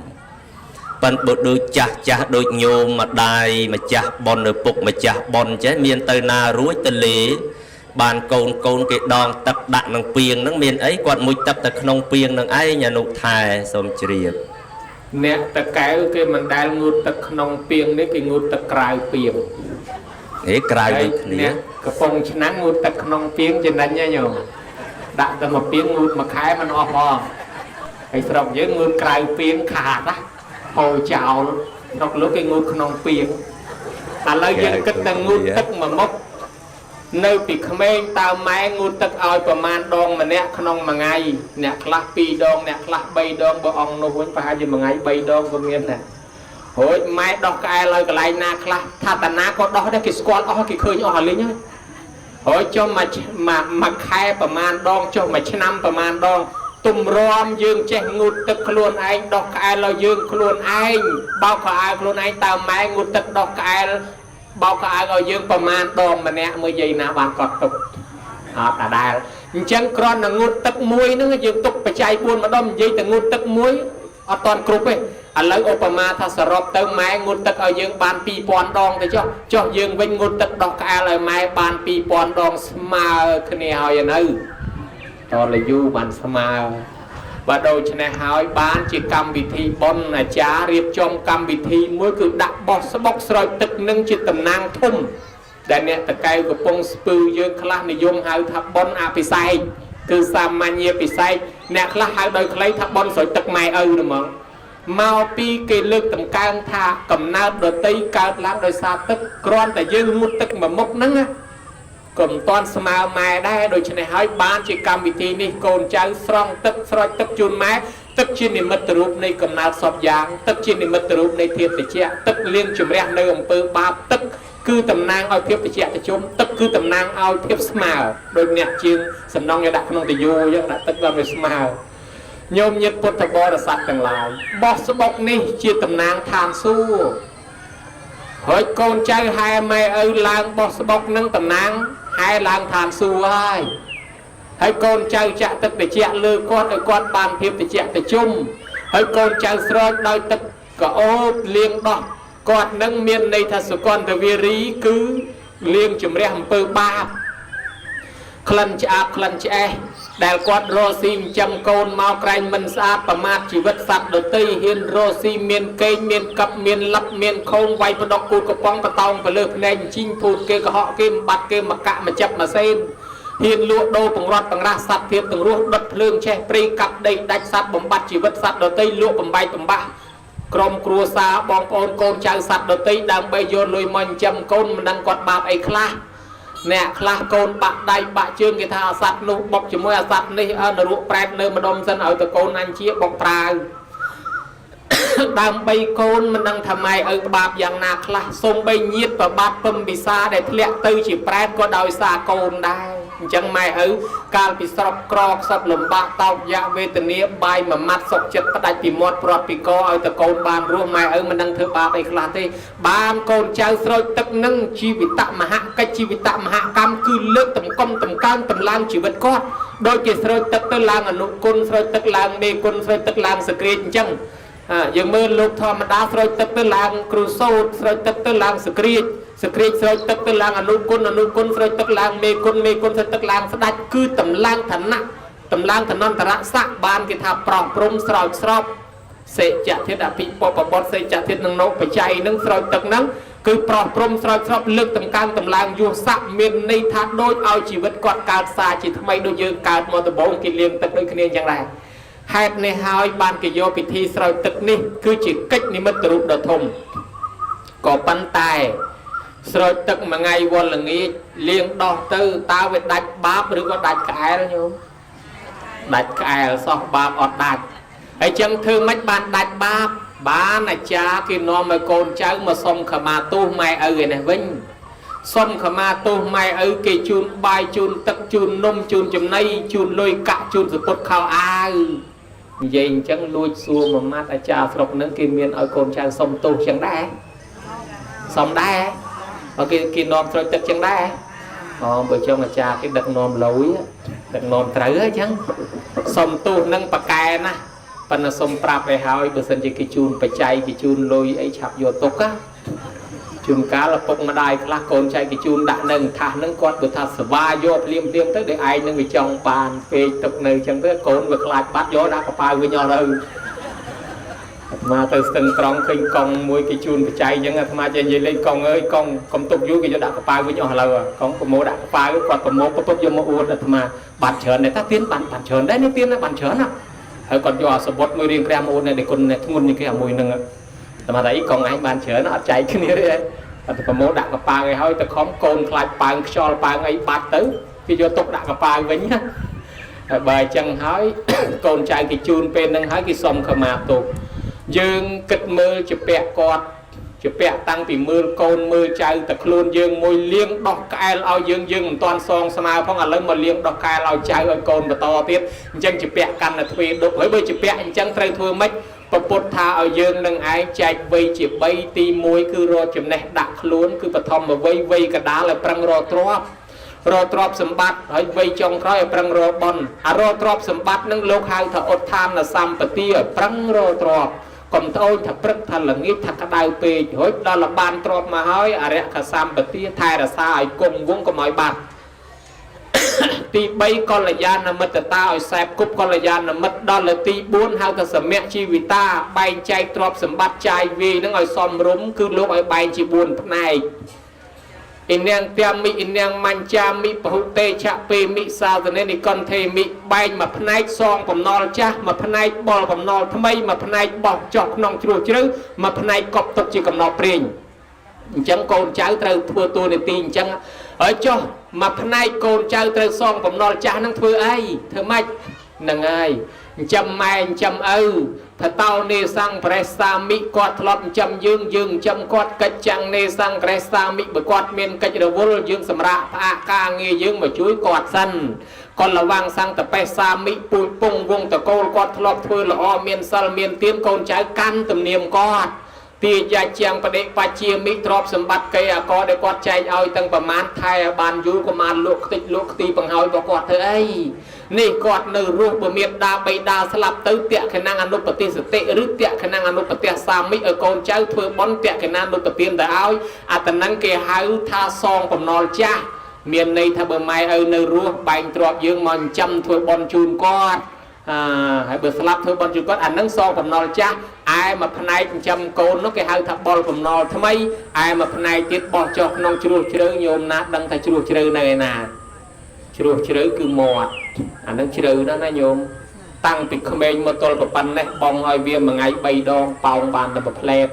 bạn bộ đôi chặt đôi nhôm mà đai mà chặt bon rồi phục mà chặt bon chế miền tây na rúi từ lì bàn côn cái đòn tập đạn năng piêng năng miền ấy quạt mũi tập tập không piêng năng ấy nhà nụ thai xôm chìa nè ta cái mình đang ngút tập không piêng đấy cái ngút tập cài piêng để cài được nè cái phong nắng ngút tập không piêng trên đánh nha nhở đạn ta mà piêng ngút mà khai mình off ho cái sòng với ngút cài piêng khả đó hồi chào đọc lúc cái ngút không piêng lấy dân cách ta ngút tập mà mốc nơi bị khmer tao máy ngút tập ao ประมาณ đòn mà nè không mà ngày nè class pi đòn nè class bay đòn bộ ông nó muốn phải gì mà ngày bay đòn có miền nè hồi máy đọc cái lời cái này na class thà ta na có đó đấy cái squat ở cái khơi nhỏ lên nhá hồi cho mà khai ประมาณ đòn cho mà ឆ្នាំ ประมาณ đònตุ่มรอมยืงเจ๊งุดตึกขลุ่นไอ้ดอกไอ้เรายืงขลุ่นไอ้เบาขาไอ้ขลุ่นไอ้ตามไม้งุดตึกดอกไอ้เบาขาไอ้เรายืง ประมาณ ดองมันเนี่ยเมื่อยี่นาบานกอดตุกแต่ได้จังกรอนงุดตึกมวยนึกยืงตุกไปใจบุญมาดอมยี่แต่งุดตึกมวยตอนกรุบไปอะไรอุปมาถ้าสรุปเติมไม้งุดตึกเอายืงบานปีปอนดองแต่จ่อยืงเป็นงุดตึกดอกไอ้เลยไม้บานปีปอนดองสมาขึ้นเนี่ยเอาอย่างนั้นตอนเลยยูบันสมาvà đôi chân này hỏi bán chỉ cầm vị thi bon là chá riệp trong cầm vị thi mỗi cứ đặt bóc rồi tức nâng chỉ tầm năng thum để nè tất cả của bông spư dương khla này dùng hai tháp bon apisai từ samanya apisai nè khla hai đôi lấy tháp bon rồi tức mai được mà mau pi cái lực tầm cao tha cầm nát đôi tay cao lát đôi xa tức con tại dương một tức mà mốc nắng á cầm toàn smile mai đây đôi chân này hỏi bán chỉ cầm vị thi này cồn cháu song tức chun máy tức trên này mất rụp này cầm nát sọp giang tức trên này mất rụp này thiệt để che tức liên chùm rẽ nơi ông pơ ba tức cứ tầm nang ao tiếp thì chẹt thì chôm tức cứ tầm nang ao tiếp smile đôi nhẹ chiên sầm nong như đặt không thì vô chứ đặt tức là về smile nhôm nhiệt bột thập bò là sạch từng lại bò số bọc ní chia tầm nang than su hỏi con trai hai mẹ ơi làng bò số bọc nâng tầm nang hai làng than su ai hãy con trai chạ tức để chẹt lư con bàn tiếp thì chẹt thì chôm hãy con trai soi đôi tức có ô liêng đỏ con nâng miền này thật sự con từ vi rí cứ liêng chùm rèm bơ ba khăn chạ đại quạt rosim chăm côn mau canh mình xa và mát chỉ vật sạch đầu tây hiên rosim miền cây miền cặp miền lấp miền không quay vào đọc cột bóng và tông và lược nền chinh phụt kê họ kê bạt kê mà cạ mà chập mà sen hiên lụa đô bằng rót bằng ra sạch thiệp từng ruột đất lương che pri cặp đầy đạch sạch bấm bát chỉ vật sạch đầu tây lụa bấm bay bấm bạ Krom cua xa bong ôn côn chào sạch đầu tây đang bây giờ lùi mình chăm côn mình đang quạt bạp ấy khla nè khla côn bạc đây bạc chương người ta sạch nụ bọc chỉ môi sạch đi ở nụ ruộng prep nơi mà đông dân ở từ côn anh chia bọc prao đang bây côn mình đang thầm ai ở bạp dạng nà khla xông bây nhiệt và bạp bầm bị xa để lẹ tư chỉ prep có đòi xa côn đây chẳng mai ở cao bị sọc crop sập lồng bạc tàu dạ về từ nia bay mà mắt sọc chất bắt đại bị mót prop bị co ở từ côn bàn ruộng mai ở mình đang thưa ba bay khla thế ban côn trao rồi tức nâng chi vị tạm mà hạ cách chi vị tạm mà hạ cam cứ lướt tầm công tầm can tầm lang chỉ vật con đôi chỉ rồi tức tới lang ở nụ côn rồi tức lang mê côn rồi tức lang screen chẳng dương mơ lục thò mà đá rồi tức tới lang crusoe rồi tức tới lang screen rồi tức tới lang ở nụ côn rồi tức lang mê côn rồi tức lang phát cứ tầm lang thần nặng tầm lang thần non thần sắc ban cái tháp prong prom srop sẽ chặt thiết đã bị bỏ bọt sẽ chặt thiết nâng nấu phải chạy nâng rồi tức nâng cứ prong prom srop lực tầm can tầm lang vô sắc miền này tháp đôi ao chỉ vật quạt cao xa chỉ thay mấy đôi dương cao một tờ bốn kỳ liên tức đôi kia chẳng này hai này hai ban cái vô bị thi rồi tức ní cứ chỉ cách ní mất rụp đợt thùng có bắn tài rồi tức mà ngay vô là nghĩ liên đo tư tao về đạch báp rồi có đạch cái đó nhung đạch cái so báp ọt đạch ấy chẳng thương mấy bạn đạch báp bá này cha kia nó mà con cháu mà xong khả mà tu mày ở người này vinh xong khả mà tu mày ở cái chun bài chun tức chun nôm chun chùm nay chun lôi cạ chun rồi bột khao ai vậy chẳng lôi xua mà mát ở cha sọc nâng kia miền ở con cháu xong tu chẳng đá xong đá ở cái nôm rồi tức chẳng đá bởi cho mà cha cái đợt nôm lối đợt nôm trớ chẳng xong tu nâng bạc kè nè phần là xong prap về hỏi bởi sân chỉ cái chun phải chạy cái chun lôi ấy chạp vô tục á chun cá là bốc mà đai là con chạy cái chun đã nâng thả nâng con bởi thả sở ba vô liêm tới để ai nâng bị trong bàn phê tục nơi chẳng tới con việc lại bắt gió đã có ba với nhau đâu mà từ sân tròn khinh con môi cái chun phải chạy chẳng mà chạy gì lên con ơi con tục vô cái gió đã có ba với nhau là con có mô đã có ba với con có mô có tốt vô mô uốn mà bàn chởn này ta tiến bàn chởn đấy nó tiến là bàn chởn à còn do số bột mùi riêng krem ôn này để con này thun như cái mùi nâng mà thấy con anh bàn chở nó chạy cái này đấy có mô đặt cái pa người hơi ta khóm côn lại bàn cho bàn ấy bát tới khi cho tục đặt cái pa vĩnh bài chân hỏi con trai cái chun bên nâng hỏi cái sông khờ mà tụ dương kịch mưa chụp bẹ cọt chụp bẹ tăng vì mưa côn mưa trai ta luôn dương môi liêng đọc cái ao dương toàn song sama phong lớn mà liêng đọc cái ao trai ở côn và to tiếp chân chụp bẹ căn là thuê đục với bơi chụp bẹ chân trai thua mấy và bột tha ở dương nâng ai chạy vây chỉ bay ti môi cứ ro chụp này đặt luôn cứ bật thom mà vây cả đá là prang ro trọp sầm bát hỏi vây trong khói prang ro bon ro trọp sầm bát nâng lô hai thợ ốt tham là sam bát tia prang ro trọp còn thôi thật rất thật là nghĩ thật cái đau pê hỏi đó là ban trọp mà hỏi rẽ cả sam bát tia thay là sao cùng vốn có mọi bát ti bay con là gian là mất ta ở sẹp cúp con là gian là mất đó là ti 4 hai ta sầm mẹ chi vì ta bay chạy trọp sầm bát chạy vì nó ngồi xòm rúm cứ lúc ở bay chỉ buồn này in yang tiêm mi in yang mancha mi bầu tê chạ pê mi sao cho nên đi con thề mi bay mà phần này song bầm nol cha mà phần này bò bầm nol tham mấy mà phần này bọc chọc nòng chuột chứ mà phần này cọp tục chỉ cầm nọ prinh chẳng con cháuត្រូវធ្វើតួនាទីអញ្ចឹងហើយចុះមកផ្នែកកូនចៅត្រូវសងបំណុលចាស់នឹងធ្វើអីធ្វើម៉េចហ្នឹងហើយចាំម៉ែចាំឪ ថាតោនេសង្ប្រេសាមិគាត់ធ្លាប់ចាំយើងចាំគាត់កិច្ចចាំងនេសង្ប្រេសាមិបើគាត់មានកិច្ចរវល់យើងសម្រាប់ផ្អាកការងារយើងមកជួយគាត់សិនគាត់ระวังសង្តបេសាមិពូជពងវងតកូលគាត់ធ្លាប់ធ្វើល្អមានសិលមានទានកូនចៅកាន់ទំនៀមគាត់ពីយ៉ាជាងបដិបជាមិទ្រព្យសម្បត្តិកេអកដែលគាត់ចែកឲ្យទាំងប្រមាណថែឲ្យបានយូរក៏បានលក់ខ្ទេចលក់ខ្ទីបង្ហើយរបស់គាត់ធ្វើអីនេះគាត់នៅរស់បើមានដាបៃតាស្លាប់ទៅតេខណាំងអនុបតិសតិឬតេខណាំងអនុបតិសាមិឲ្យកូនចៅធ្វើបន់តេខណាំនុបទានទៅឲ្យអាតនឹងគេហៅថាសងបំណុលចាស់មានន័យថាបើម៉ែឪនៅរស់បែងទ្របយើងមកចិញ្ចឹមធ្វើបន់ជូនគាត់ហើយបើស្លាប់ធ្វើបន់ជូនគាត់អានឹងសងបំណុលចាស់ឯមួយផ្នែកចិញ្ចឹមកូននោះគេហៅថាបុលបំណុលថ្មីឯមួយផ្នែកទៀតបោះចុះក្នុងជ្រោះជ្រៅញោមណាដឹងថាជ្រោះជ្រៅនៅឯណាជ្រោះជ្រៅគឺមាត់អានឹងជ្រៅណាស់ណាញោមតាំងពីក្មេងមកទល់ប៉ុណ្ណេះបងឲ្យវាមួយថ្ងៃ3ដងប៉ោងបានតែមួយផ្លែត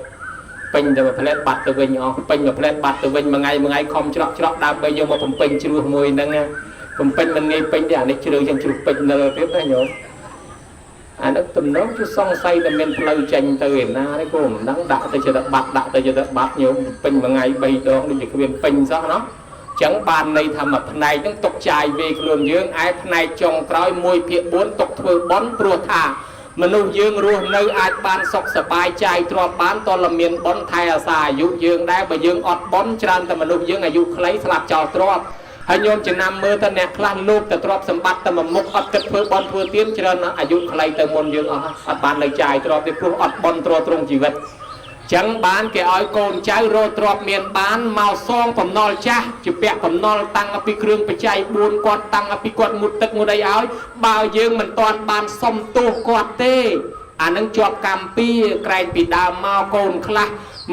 ពេញតែមួយផ្លែតបាត់ទៅវិញអស់ពេញមួយផ្លែតបាត់ទៅវិញមួយថ្ងៃខំច្រកដើម្បីយកមកបំពេញជ្រោះមួយហ្នឹងបំពេញមិនងាយពេញទេអានេះជ្រៅយ៉ាងជ្រោះពេញនៅទៀតណាញោមអានោះទំនងគឺសង្ស័យតែមានផ្លូវចេញទៅឯណាទេគោមិនដឹងដាក់ទៅចិត្តបាត់ដាក់ទៅចិត្តបាត់ញោមពេញមួយថ្ងៃ3ដងដូចជាគ្មានពេញសោះណាចឹងបានន័យថាមួយផ្នែកហ្នឹងຕົកចាយវេខ្លួនយើងឯផ្នែកចុងក្រោយ1/4ຕົកធ្វើបន់ព្រោះថាមនុស្សយើងរស់នៅអាចបានសុខសប្បាយចាយទ្រព្យបានតលមានបន់ថែអាសាអាយុយើងដែរបើយើងអត់បន់ច្រើនតែមនុស្សយើងអាយុខ្លីស្លាប់ចោលទ្រព្យហើយញោមចំណាំមើលទៅអ្នកខ្លះលោកតែទ្រព្យសម្បត្តិតែមួយមុខអត់គិតធ្វើបន់ធ្វើទៀនច្រើនអាយុខ្លីទៅមុនយើងអត់បាននៅចាយទ្រព្យទេព្រោះអត់បន់ទ្រទ្រង់ជីវិតចឹងបានគេឲ្យកូនចៅរកទ្រព្យមានបានមកសងបំណុលចាស់ជាពាក់បំណុលតាំងពីគ្រឿងបច្ច័យ4គាត់តាំងពីគាត់មុតទឹកមុតអីឲ្យបើយើងមិនទាន់បានសុំទោសគាត់ទេអានឹងជាប់កម្មពីក្រែងពីដើមមកកូនខ្លះ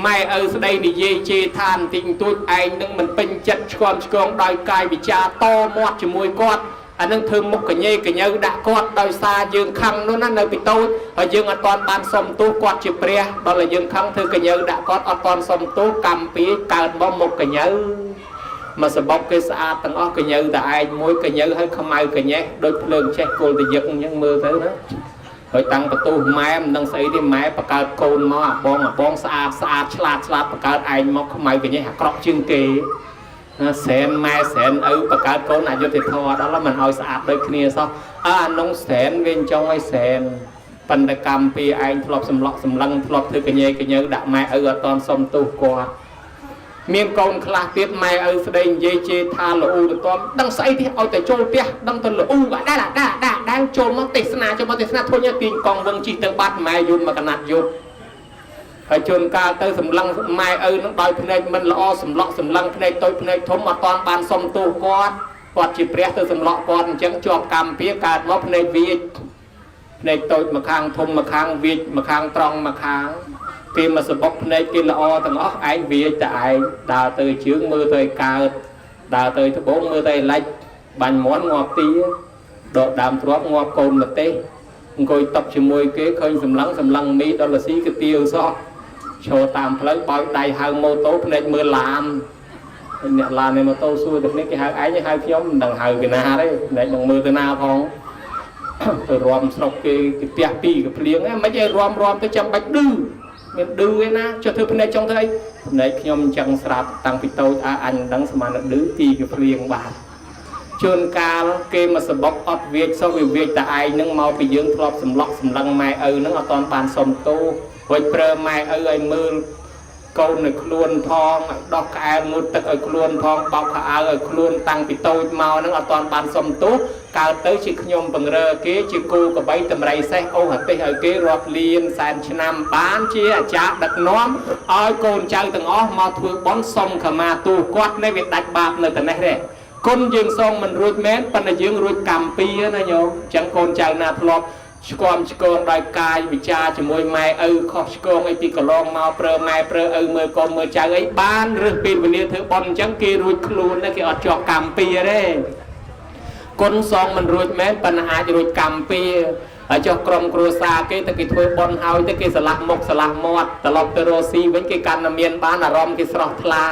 ម៉ែឪស្ដីនិយាយជេរថាបន្តិចបន្តួចឯងនឹងមិនពេញចិត្តឆ្គាំឆ្គងដោយកាយវិការតមាត់ជាមួយគាត់អានឹងធ្វើមុខកញ៉េកញើដាក់គាត់ដោយសារយើងខឹងនោះណានៅពីតូចហើយយើងអត់ទាន់បានសុំទោសគាត់ជាព្រះដល់តែយើងខឹងធ្វើកញើដាក់គាត់អត់ទាន់សុំទោសកម្មពីកើតមកមុខកញើមកសបកគេស្អាតទាំងអស់កញើតែឯងមួយកញើហើយខ្មៅកញេះដូចភ្លើងចេះគល់ទៅយឹកអញ្ចឹងមើលទៅណាហើយតាំងបន្ទោសម៉ែមិនដឹងស្អីទេម៉ែបកើតកូនមកអាបងស្អាតឆ្លាតបកើតឯងមកខ្មៅកញេះអាក្រក់ជាងគេសែនម៉ែសែនឪបកើតកូនអយុធធម៌ដល់មិនឲ្យស្អាតដូចគ្នាសោះអានោះសែនវិញចង់ឲ្យសែនបណ្ឌកម្មពីឯងធ្លាប់សម្លក់សម្លឹងធ្លាប់ធ្វើកញេកញើដាក់ម៉ែឪអត់តន់សុំទោសគាត់មានកូនខ្លះទៀតម៉ែឪស្ដីនិយាយជេរថាល្អូទៅតំដឹងស្អីទេឲ្យតែចូលផ្ទះដឹងទៅល្អូដែរចូលមកទេសនាធុញទាញកង់វឹងជីទៅបាត់ម៉ែយំមកកណាត់យប់ហើយជួនកាលទៅសម្លឹងម៉ែឪនឹងដោយភ្នែកមិនល្អសម្លក់សម្លឹងភ្នែកតូចភ្នែកធំអត់តាន់បានសុំទោសគាត់ជាព្រះទៅសម្លក់គាត់អញ្ចឹងជាប់កម្មពីកើតមកភ្នែកវាចភ្នែកតូចម្ខាងធំម្ខាងវាចម្ខាងត្រង់ម្ខាងគេមកសបុកភ្នែកគេល្អទាំងអស់ឯងវាចតែឯងដើរទៅជើងមើលទៅឲ្យកើតដើរទៅត្បូងមើលទៅឲ្យលិចបាញ់មាន់ងាប់ទីដកដើមទ្រាប់ងាប់កូនម្ទេសអង្គុយតប់ជាមួយគេឃើញសម្លឹងមីដល់លស៊ីក៏ទាវសោះឈរតាមផ្លូវបោចដៃហៅម៉ូតូភ្នែកមើលឡានអ្នកឡាននៃម៉ូតូសួរទៅនេះគេហៅឯងហៅខ្ញុំមិនដឹងហៅគេណាទេភ្នែកនឹងមើលទៅណាផងទៅរំស្រុកគេផ្ទះពីរកភ្លៀងមិនឲ្យរំទៅចាំបាច់ឌឺមានឌឺឯណាចុះធ្វើភ្នែកចង់ទៅអីភ្នែកខ្ញុំអញ្ចឹងស្រាប់តាំងពីតូចអញមិនដឹងស្មានឌឺទីកភ្លៀងបាទជួនកាលគេមកសបុកអត់វាចសោះវាវាចតែឯងនឹងមកពីយើងធ្លាប់សម្លក់សម្លឹងម៉ែឪនឹងអត់តាន់បានសុំទោសរួចប្រើម៉ែឪឲ្យមើលកូននៅខ្លួនផងដោះក្អែមុតទឹកឲ្យខ្លួនផងបោកខោអាវឲ្យខ្លួនតាំងពីតូចមកនឹងអត់តាន់បានសុំទោសកើតទៅជាខ្ញុំបង្រើគេជាគូកបីតម្រៃសេះអូហទេសឲ្យគេរាប់លានសែនឆ្នាំបានជាអាចារ្យដឹកនាំឲ្យកូនចៅទាំងអស់មកធ្វើបន់សុំខមាទោសគាត់នេះវាដាច់បាបនៅតែនេះទេគុណយើងសងមិនរួចមែនប៉ុន្តែយើងរួចកម្មពីណាញោមអញ្ចឹងកូនចៅណាធ្លាប់ឆ្គាំឆ្គងដោយកាយវិចារជាមួយម៉ែឪខុសឆ្គងអីពីកន្លងមកប្រើម៉ែប្រើឪមើលកូនមើលចៅអីបានរើសពេលវេលាធ្វើបន់អញ្ចឹងគេរួចខ្លួនណាគេអត់ជាប់កម្មពីទេគុណសងមិនរួចមែនប៉ុន្តែអាចរួចកម្មពី ហើយចុះក្រុមគ្រួសារគេទៅគេធ្វើបន់ហើយទៅគេឆ្លាស់មុខឆ្លាស់មាត់ត្រឡប់ទៅរស់ស៊ីវិញគេកាន់តែមានបានអារម្មណ៍គេស្រស់ថ្លា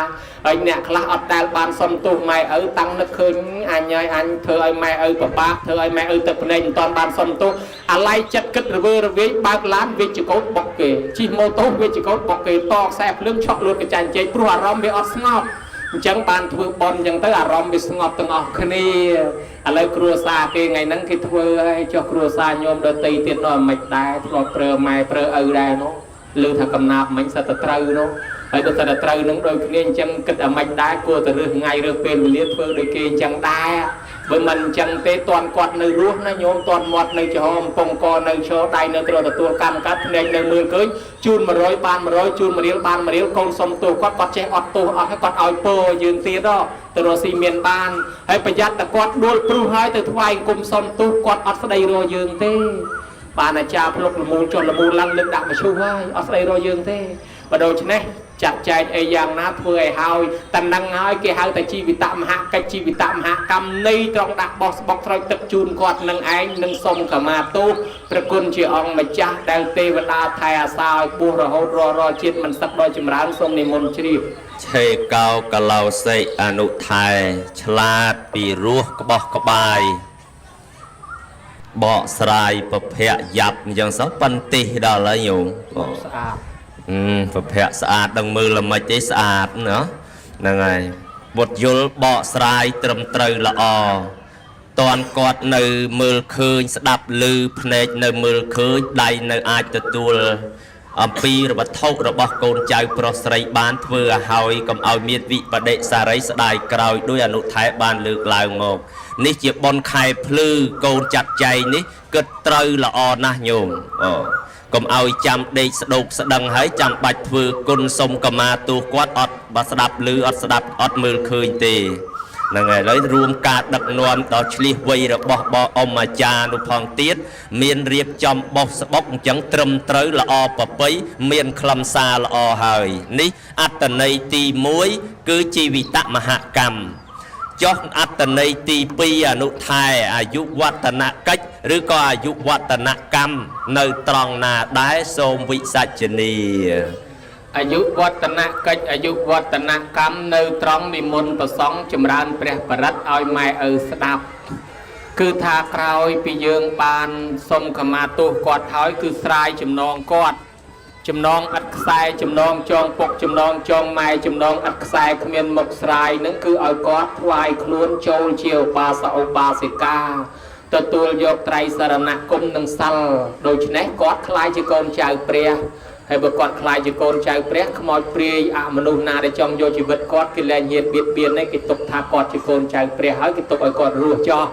ហើយអ្នកខ្លះអត់ដែលបានសុំទោសម៉ែឪតាំងនឹកឃើញអញហើយអញធ្វើឲ្យម៉ែឪពិបាកធ្វើឲ្យម៉ែឪទឹកភ្នែកមិនតាន់បានសុំទោសអាឡ័យចិត្តគិតរវើរវាយបើកឡានវិជ្ជកោតបុកគេជិះម៉ូតូវិជ្ជកោតបុកគេតខ្សែភ្លើងឆក់លួតកញ្ចាញ់ជែកព្រោះអារម្មណ៍វាអត់ស្ងប់អញ្ចឹងបានធ្វើបន់អញ្ចឹងទៅអារម្មណ៍វាស្ងប់ទាំងអស់គ្នាឥឡូវគ្រួសារគេថ្ងៃហ្នឹងគេធ្វើឲ្យចុះគ្រួសារញោមដតីទៀតនោះមិនដែរធ្លាប់ប្រើម៉ែប្រើឪដែរនោះឮថាកំណាប់មិញសិតតែត្រូវនោះហើយទៅតែត្រូវនឹងដូចគ្នាអញ្ចឹងគិតអាមិនដែរគួរតែរើសថ្ងៃរើសពេលវេលាធ្វើដូចគេអញ្ចឹងដែរបើមិនអញ្ចឹងទេតន់គាត់នៅរស់ណាញោមតន់មាត់នៅចំហកំពង់កនៅឈរដៃនៅត្រូវទទួលកម្មកាត់ភ្នែកនៅមើលឃើញជូន100បាន100ជូន1រៀលបាន1រៀលកូនសុំទោសគាត់ចេះអត់ទោសអត់ហើយគាត់ឲ្យពរយើងទៀតទៅរស់ស៊ីមានបានហើយប្រយ័ត្នតែគាត់ដួលព្រោះហើយទៅថ្វាយគុំសុំទោសគាត់អត់ស្ដីរយើងទេបានអាចារ្យភ្លុកលមូលចុះលមូលឡើងលើកដាក់មឈូសហើយអត់ស្ដីរយើងទេបើដូច្នេះចាត់ចែងអីយ៉ាងណាធ្វើឲ្យហើយតែនឹងហើយគេហៅតែជីវិតមហកិច្ចជីវិតមហកម្មនៃត្រង់ដាក់បោះស្បុកស្រោចទឹកជូនគាត់នឹងឯងនឹងសុំខមាទោសព្រះគុណជាអង្គម្ចាស់ដែលទេវតាថែអាសាឲ្យបួសរហូតរាល់ជាតិមិនសឹកដល់ចម្រើនសូមនិមន្តជ្រាបឆេកោកឡោសេអនុថែឆ្លាតពីរោះក្បោះក្បាយបកស្រាយប្រភៈយ៉ាប់អញ្ចឹងសោះប៉ិនទីដល់ហើយញោមស្អាតប្រភៈស្អាតដឹងមើលល្មិចទេស្អាតណាហ្នឹងហើយបុត្រយល់បកស្រាយត្រឹមត្រូវល្អតន់គាត់នៅមើលឃើញស្ដាប់ឮភ្នែកនៅមើលឃើញដៃនៅអាចទទួលអំពីវត្ថុរបស់កូនចៅប្រុសស្រីបានធ្វើឲ្យហើយកុំឲ្យមានវិបដិសារីស្ដាយក្រោយដោយអនុថែបានលើកឡើងមកនេះជាបុណ្យខែភ្លឺកូនចាត់ចែងនេះគិតត្រូវល្អណាស់ញោមកុំឲ្យចាំដេកស្ដោកស្ដឹងហើយចាំបាច់ធ្វើគុណសុំកម្មាទោសគាត់អត់បើស្ដាប់ឮអត់ស្ដាប់អត់មើលឃើញទេហ្នឹងហើយឥឡូវរួមការដឹកនាំដល់ឆ្លៀសវៃរបស់បងអ៊ំអាចារ្យនោះផងទៀតមានរៀបចំបោះស្បុកអញ្ចឹងត្រឹមត្រូវល្អប្រពៃមានខ្លឹមសារល្អហើយនេះអត្តន័យទី1គឺជីវិតមហកម្មចុះអត្តន័យទី2អនុថែអាយុវឌ្ឍនកិច្ចឬក៏អាយុវឌ្ឍនកម្មនៅត្រង់ណាដែរសូមវិសាចនីអាយុវឌ្ឍនកិច្ចអាយុវឌ្ឍនកម្មនៅត្រង់និមន្តប្រសង់ចម្រើនព្រះបរិត្តឲ្យម៉ែឪស្ដាប់គឺថាក្រោយពីយើងបានសុំខមាទោសគាត់ហើយគឺស្រាយចំណងគាត់ចំណងឥតខ្សែចំណងចងពុកចំណងចងម៉ែចំណងឥតខ្សែគ្មានមុខស្រាយនឹងគឺឲ្យគាត់ថ្វាយខ្លួនចូលជាឧបាសកឧបាសិកាទទួលយកត្រៃសរណគមនឹងសិលដូច្នេះគាត់ខ្លាយជាកូនចៅព្រះហើយបើគាត់ខ្លាយជាកូនចៅព្រះខ្មោចព្រាយអមនុស្សណាដែលចង់យកជីវិតគាត់គេលែងហ៊ានបៀតបៀនទេគេទុកថាគាត់ជាកូនចៅព្រះហើយគេទុកឲ្យគាត់រស់ចោះ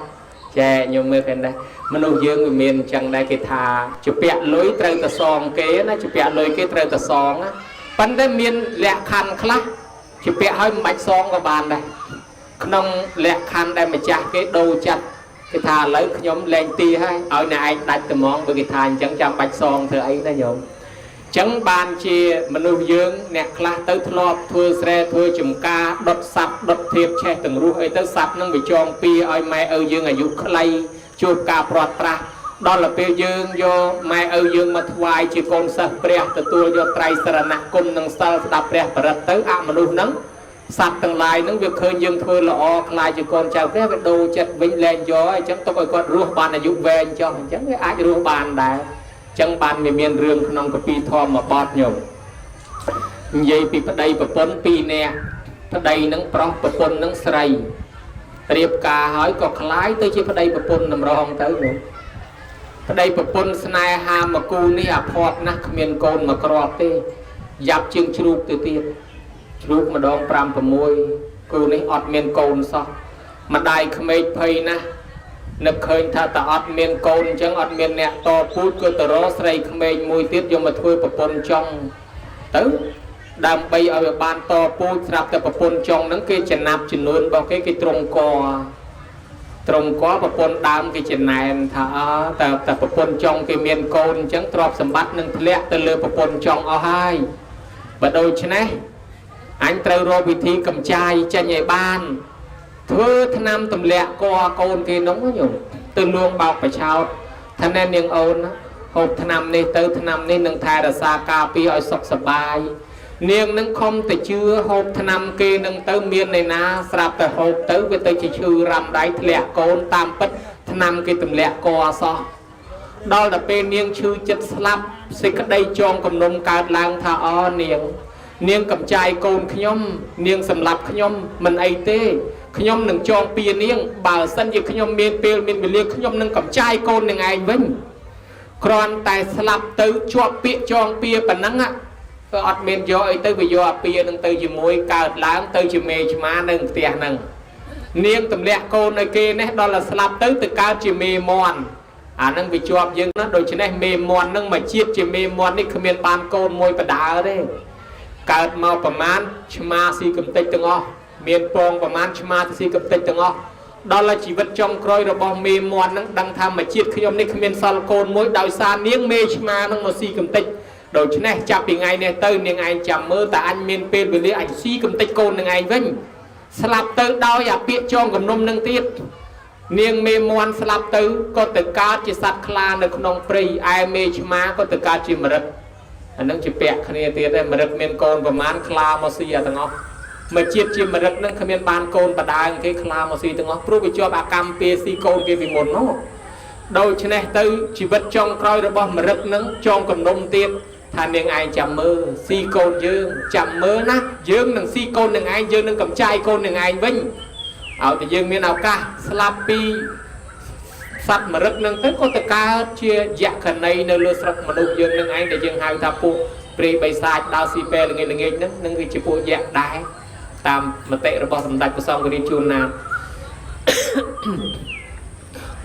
ចាញោមមើលឃើញដែរមនុស្សយើងវាមានអញ្ចឹងដែរគេថាជាពាក់លុយត្រូវតែសងគេណាជាពាក់លុយគេត្រូវតែសងណាប៉ុន្តែមានលក្ខខណ្ឌខ្លះជាពាក់ឲ្យមិនបាច់សងក៏បានដែរក្នុងលក្ខខណ្ឌដែលម្ចាស់គេដូរចិត្តគេថាឥឡូវខ្ញុំលែងទីហើយឲ្យអ្នកឯងដាច់ត្មងបើគេថាអញ្ចឹងចាំបាច់សងធ្វើអីណាញោមចឹងបានជាមនុស្សយើងអ្នកខ្លះទៅធ្លាប់ធ្វើស្រែធ្វើចំការដុតសัตว์ដុតធៀបឆេះទាំងរស់អីទៅសัตว์នឹងវាចងពីឲ្យម៉ែឪយើងអាយុខ្លីជួបការព្រាត់ប្រាសដល់ទៅពេលយើងយកម៉ែឪយើងមកថ្វាយជាកូនសិស្សព្រះទទួលយកត្រៃសរណគមនឹងសិលស្ដាប់ព្រះបរិត្តទៅអមនុស្សហ្នឹងសត្វទាំងឡាយហ្នឹងវាឃើញយើងធ្វើល្អខ្លាចជាកូនចៅព្រះវាដូរចិត្តវិញលែងយកអញ្ចឹងទុកឲ្យគាត់រស់បានអាយុវែងចុះអញ្ចឹងវាអាចរស់បានដែរចឹងបានវាមានរឿងក្នុងកពីធម្មបទញោមនិយាយពីប្តីប្រពន្ធ2នាក់ប្តីនឹងប្រុសប្រពន្ធនឹងស្រីរៀបការហើយក៏คล้ายទៅជាប្តីប្រពន្ធតម្រងទៅញោមប្តីប្រពន្ធស្នេហាមកគូនេះអាភ័ព្វណាស់គ្មានកូនមកគ្រាប់ទេយ៉ាប់ជាងជ្រូកទៅទៀតជ្រូកម្ដង5 6គូនេះអត់មានកូនសោះម្ដាយក្មេកភ័យណាស់នឹកឃើញថាតើអត់មានកូនអញ្ចឹងអត់មានអ្នកតពូជគឺទៅរកស្រីក្មេងមួយទៀតយកមកធ្វើប្រពន្ធចុងទៅដើម្បីឲ្យវាបានតពូជស្រាប់តែប្រពន្ធចុងហ្នឹងគេចំណាប់ចំនួនរបស់គេត្រង់កប្រពន្ធដើមគេចំណែនថាតែប្រពន្ធចុងគេមានកូនអញ្ចឹងទ្រព្យសម្បត្តិនឹងធ្លាក់ទៅលើប្រពន្ធចុងអស់ហើយបើដូច្នេះអញត្រូវរកវិធីកម្ចាយចេញឲ្យបានធ្វើថ្នាំទម្លាក់កកូនគេនោះញោមទៅលួងបោកប្រឆោត ท่านแน่นยังโอนนะหกธนำนี่เตอธนำนี่หนึ่งไทยรักษาการปีอ้อยสกสบายเนียงนึงคมแต่เชื่อหกธนำกีนึงเตอเมียนในนาสลับแต่หกเตอไปเตอจะชื่อรำได้ทะเลโกนตามปัดธนำกีตุ่มแหลกกอซอดอลแต่เป็นเนียงชื่อจัดสลับสิกได้จองกำนมการล้างทาอ้อเนียงกับใจโกนขย่มเนียงสำหรับขย่มมันไอเต้ขย่มหนึ่งจองปีเนียงบ่าวสันยิขย่มเมียนเปลเมียนเปลี่ยขย่มหนึ่งกับใจโกนยังไงวิ่งครอนแต่สลับเตอจวบเปียจองเปียปนังอ่ะก็อดเมียนย่อยเตอไปย่อเปียหนึ่งเตอจิมวยการล้างเตอจิเมชมาหนึ่งเตียหนึ่งเนียงตุ่มแหลกโกนในเกณฑ์เนี่ยดอลลาร์สลับเตอตึกการจิเมมอนนั่งไปจวบยังนะโดยเฉพาะเมมอนนั่งมาเชียดจิเมมอนนี่คือเมียนปานโกนมวยประดาเลยการมาประมาณชมาสีกำเตตึงอ๋อเมียนปองประมาณชมาสีกำเตตึงอ๋อดอลลาร์ชีวิตจงครอยระบอบเมมอนนั่งดังทำมาเชียดขยมนี่คือเมียนซาลโกนมวยดาวซาเนียงเมชมานั่งมาสีกำเตโดยเฉพาะจับยังไงเนี่ยเตอร์ยังไงจำมือแต่อันเมียนเป็นไปเลยอันสีกำเตโกนยังไงวิ่งสลับเตอร์ดาวอย่าเปียจองกับนมนั่งตีดเนียงเมมอนสลับเตอร์ก็ตึกการจิสัตคลาในขนมปรีไอเมชมาก็ตึกการจิมรัดอันนั้นจะเปียคณีตีได้มรัดเมียนโกนประมาณคลามาเสียตั้งอ๋อมาเชียดจิมรัดนั่งขมียนบานโกนประดางที่คลามาเสียตั้งอ๋อพรูไปจอบอากรรมเปซีโกนเกวิมนโนโดยเฉพาะเตอร์ชีวิตจงครอยระบอบมรัดนั่งจองกับนมตีดท่านยังไงจำมือซีโกนยืงจำมือนะยืงหนึ่งซีโกนหนึ่งไงยืงหนึ่งกับใจโกนหนึ่งไงวิ่งเอาแต่ยืงเมียนเอากะสลับปีสัตว์มารึกหนึ่งเต้ก็ตะการเชียร์ยักษ์ขันในเนื้อสลับมนุษย์ยืงหนึ่งไงแต่ยืงหายทับปูปรีใบสายดาวซีเปลอะไรเงี้ยนั่นคือจะปูยักษ์ได้ตามมาเตะระบบสมดัติประสงค์กรีจูนนา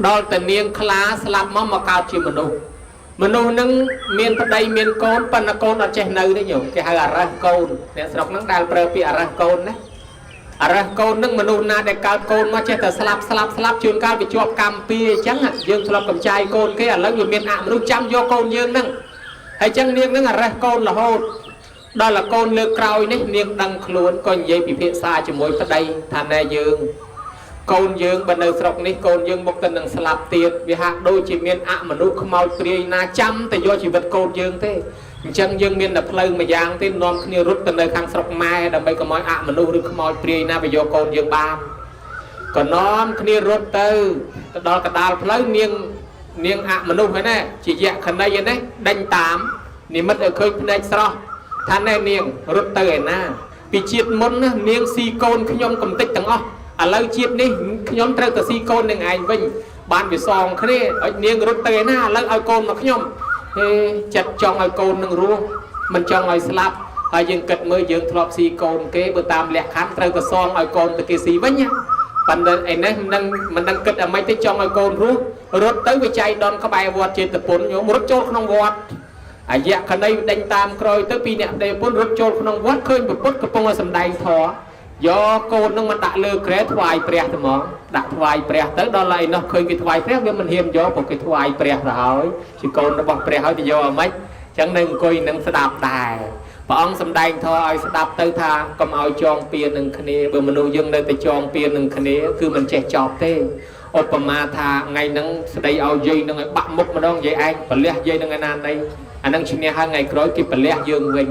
ดอลแต่เนียงคลาสลับมั่มากาวชีมนุษย์นึงเมียนประเดี๋ยวเมียนโกนปนโกนอัดเจนเลยได้อยู่แค่หาอะไรโกนเนี่ยสำหรับนักดาลเปรย์ปีอะไรโกนนะอะไรโกนนึงมนุษย์นาได้การโกนมาเจแต่สลับจูนการไปจวบกรรมปีจังอ่ะยืงสลับกับใจโกนแค่แล้วอยู่เมียนมนุษย์จำโยโกนยืงนั่งให้จังเนียงนั่งอะไรโกนละโหดได้ละโกนเลือกกราวนี่เนียงดังขลุ่นก็ยัยปีเพศาจมวยประเดี๋ยวทานนายยืงโกนยืงบันเดอร์สกนี้โกนยืงบกตันหนึ่งสลับเตียดวิหารโดยจีเมียนมนุษย์ขมาวเปรียนาจำแต่โยชีวิตโกนยืงเต้จังยืงเมียนดับเพลิงมาอย่างที่นอมขณีรุดตันเดอร์ข้างสกไม้ดับไปขมาวมนุษย์หรือขมาวเปรียนาไปโยโกนยืงบ้านก็นอมขณีรุดเตอร์ดอลกระดาลเพลิงเนียงมนุษย์ไว้แน่จีแยกขันได้ยังไงดังตามนี่มันเคยเป็นสระท่านแน่เนียงรุดเตอร์นะปีจีดมุนนะเนียงซีโกนขยมกำติดตั้งอ๋อแล้วจีบนี่ขยมเตอร์แต่ซีโกนยังไงวิ่งบ้านไปซองเขาเนี่ยเนียงรถเตยหน้าแล้วเอาโกนมาขยมจัดจองเอาโกนหนึ่งรู้มันจองเอาสลับยังกัดมือยังทลอบซีโกนเก๋เบอร์ตามแหลกขันเตอร์แต่ซองเอาโกนตะเกียซีวิ่งเนี่ยปันเดินไอ้นั่นมันดังกัดไม่ได้จองเอาโกนรู้รถเตยไปใจดอนเข้าไปวัดเจตปุ่นอยู่รถโจรขนมวัดแยกขันได้ดังตามคอยเตยปีเนี่ยได้ปุ่นรถโจรขนมวัดเคยไปปุ่นกระปงสำได้ทอยอโกนนึงมันด่าเลือแกรทวายเปรียสมองด่าทวายเปรียสแต่ดอลไลน์เนาะเคยกินทวายเปรียสเดี๋ยวมันเฮียมยอบอกกินทวายเปรียสหายชิโกนระบอกเปรียสหายจะยอไหมจังหนึ่งคุยหนึ่งสดับได้พระองค์สำแดงทอเอาสดับเตอร์ทางก็เอาจองเปียหนึ่งคณีเบอร์มนุษย์ยังได้แต่จองเปียหนึ่งคณีคือมันเจ๊จอบเต้อุปมาทาไงนั่งแสดงเอาเย่นั่งไอ้บักมุกมาดองเย่ไอ้ปะเลี้ยเย่นั่งไอ้นานในอันนั่งชิ้นนี้ห้าไงกร้อยกินปะเลี้ยยืงเวง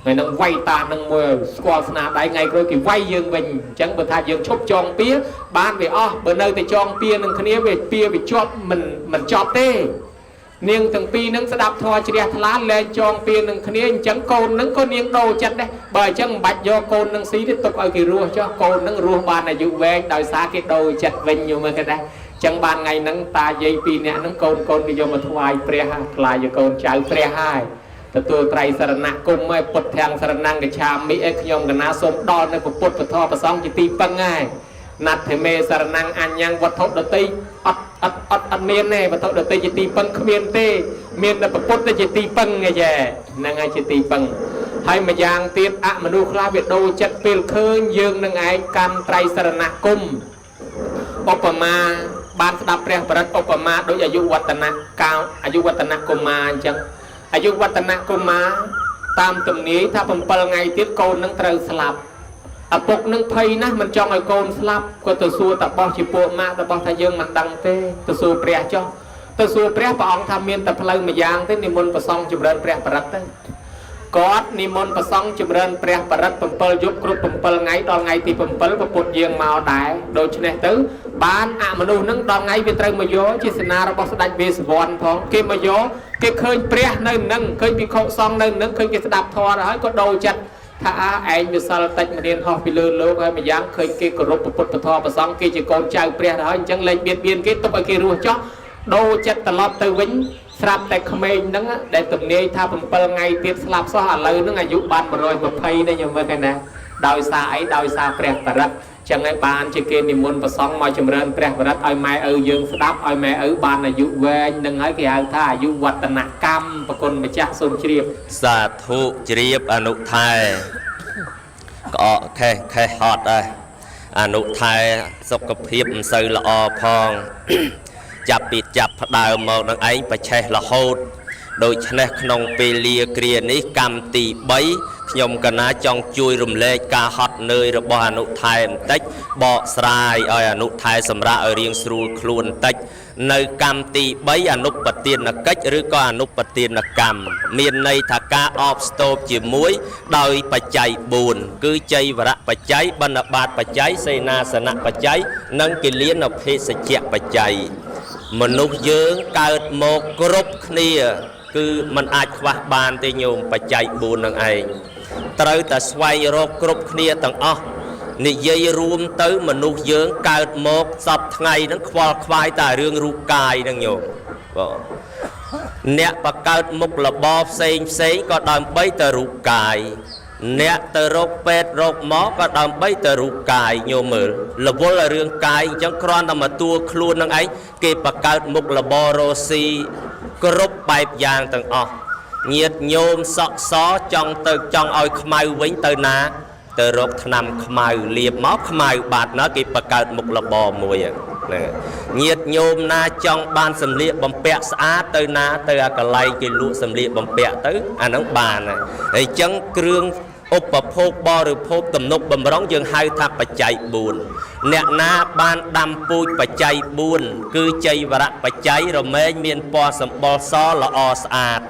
ไงนั่งไวตานั่งมวยสควอสนาได้ไงกร้อยกินไวยืงเวงจังเบอร์ทายืงชบจองเปียบ้านไปอ้อเบอร์เนยแต่จองเปียหนึ่งคณีเวเปียไปจอบมันจอบเต้เนียงถึงปีนึงสดับทอเฉียทลาแลจองเปียหนึ่งคณีจังโกนนึงก็เนียงโดจัดได้บ่อยจังบัดโยโกนนึงสีที่ตกเอากี่รัวจ้าโกนนึงรัวบานอายุแวงดาวสากี่โดจัดเวงอยู่เหมือนกันได้จังบานไงนังตาเยปีเนี่ยนังโกนไปโยมาถวายเปรียหายคลายโยโกนเจ้าเปรียหายแต่ตัวไตรสรณะกุมไม่ปดแทงสรนังกับชามมิเอกยมกับนาสมดอนในปุตปะทอประสองจิตีปังง่ายนัดเทเมสรนังอันยังวัดทศดติอัดเมียนแน่วัดทศดติจิตีปังเมียนเตเมียนในปุตจิตีปังไงแย่นั่งไงจิตีปังให้มายังเตียนอะมนุคลาเวโดจัดเปลเคยยืงนั่งไอ้กันไตรสรณะกุมอุปมาบ้านสดับเปรียงประดับอุปมาโดยอายุวัฒนะกาวอายุวัฒนะกุมารจังอายุวัฒนะกุมารตามตรงนี้ถ้าผมเปิลไงติดโกนนั่งเตยสลับปกนั่งเพยนะมันจ้องไอ้โกนสลับก็ตัวซัวตะบอชิโปมาตะบอทะยังมันดังเต้ตัวซัวเปรียจ้องต ទៅសួរព្រះអង្គថាមានតែផ្លូវមួយយ៉ាងទេនិមន្តប្រសង់ចម្រើនព្រះបរិត្តទៅគាត់និមន្តប្រសង់ចម្រើនព្រះបរិត្ត7យប់គ្រប់7ថ្ងៃដល់ថ្ងៃទី7ព្រះពុទ្ធយើងមកដែរដូច្នេះទៅបានអមនុស្សនឹងដល់ថ្ងៃវាត្រូវមកយកជាសេនារបស់ស្ដេចវេស្សវណ្ណផងគេមកយកគេឃើញព្រះនៅនឹងឃើញភិក្ខុសង្ឃនៅនឹងឃើញគេស្ដាប់ធម៌ហើយក៏ដូរចិត្តថាឯងវាសិលតិចមិនរៀនហោះពីលើលោកហើយម្យ៉ាងឃើញគេគោរពពុទ្ធពធប្រសង្ឃគេជាកូនចៅព្រះទៅហើយអញ្ចឹងលែងបៀតបៀនគេទុកឲ្យគេរស់ចោះដូរចិត្តត្រឡប់ទៅវិញស្រាប់តែក្មេងហ្នឹងដែលទំនាយថា7ថ្ងៃទៀតស្លាប់សោះឥឡូវហ្នឹងអាយុបាន120នេះខ្ញុំមើលឃើញណាដោយសារអីដោយសារព្រះបរិត្តចឹងហើយបានជាគេនិមន្តប្រសង់មកចម្រើនព្រះបរិត្តឲ្យម៉ែឪយើងស្ដាប់ឲ្យម៉ែឪបានអាយុវែងនឹងហើយគេហៅថាអាយុវឌ្ឍនកម្មប្រគុណម្ចាស់សូមជ្រាបសាធុជ្រាបអនុថែក្អកខេហត់ដែរអនុថែសុខភាពមិនសូវល្អផងចាប់ពីចាប់ផ្ដើមមកនឹងឯងប្រឆេះរហូតដូច្នេះក្នុងពេលលាគ្រានេះកម្មទី3ខ្ញុំកណាចង់ជួយរំលែកការហត់នឿយរបស់អនុថែបន្តិចបកស្រាយឲ្យអនុថែសម្រាប់ឲ្យរៀងស្រួលខ្លួនបន្តិចនៅកម្មទី3អនុបទានកិច្ចឬក៏អនុបទានកម្មមានន័យថាការអបស្ទប់ជាមួយដោយបច្ច័យ4គឺចៃវរៈបច្ច័យបណ្ឌបាតបច្ច័យសេនាសនៈបច្ច័យនិងគិលានភេសជ្ជៈបច្ច័យមនុស្សយើងកើតមកគ្រប់គ្នាគឺมันអាចខ្វះបានទេញោមបច្ច័យ4នឹងឯងត្រូវតែស្វែងរកគ្រប់គ្នាទាំងអស់និយាយរួមទៅមនុស្សយើងកើតមកសពថ្ងៃហ្នឹងខ្វល់ខ្វាយតែរឿងរូបកាយហ្នឹងញោមបាទអ្នកបកើតមុខរបរផ្សេងក៏ដើម្បីតែរូបកាយអ្នកទៅរកពេទ្យរកមកក៏ដើម្បីតែរូបកាយញោមមើលរវល់រឿងកាយអញ្ចឹងគ្រាន់តែមកតួខ្លួននឹងឯងគេបកើតមុខរបររស់ស៊ីគ្រប់បែបយ៉ាងទាំងអស់ញាតញោមសក់សចង់ឲ្យខ្មៅវិញទៅណាទៅរកថ្នាំខ្មៅលាបមកខ្មៅបាត់ណាគេបកើតមុខរបរមួយហ្នឹងញាតញោមណាចង់បានសម្លៀកបំពាក់ស្អាតទៅណាទៅអាកន្លែងគេលក់សម្លៀកបំពាក់ទៅអាហ្នឹងបានហើយអញ្ចឹងគ្រឿងឧបភោគបរិភោគទំនុកបំរុងយើងហៅថាបច្ច័យ4អ្នកណាបានដាំពូជបច្ច័យ4គឺចៃវរៈបច្ច័យរមែងមានពណ៌សម្បុរសល្អស្អាត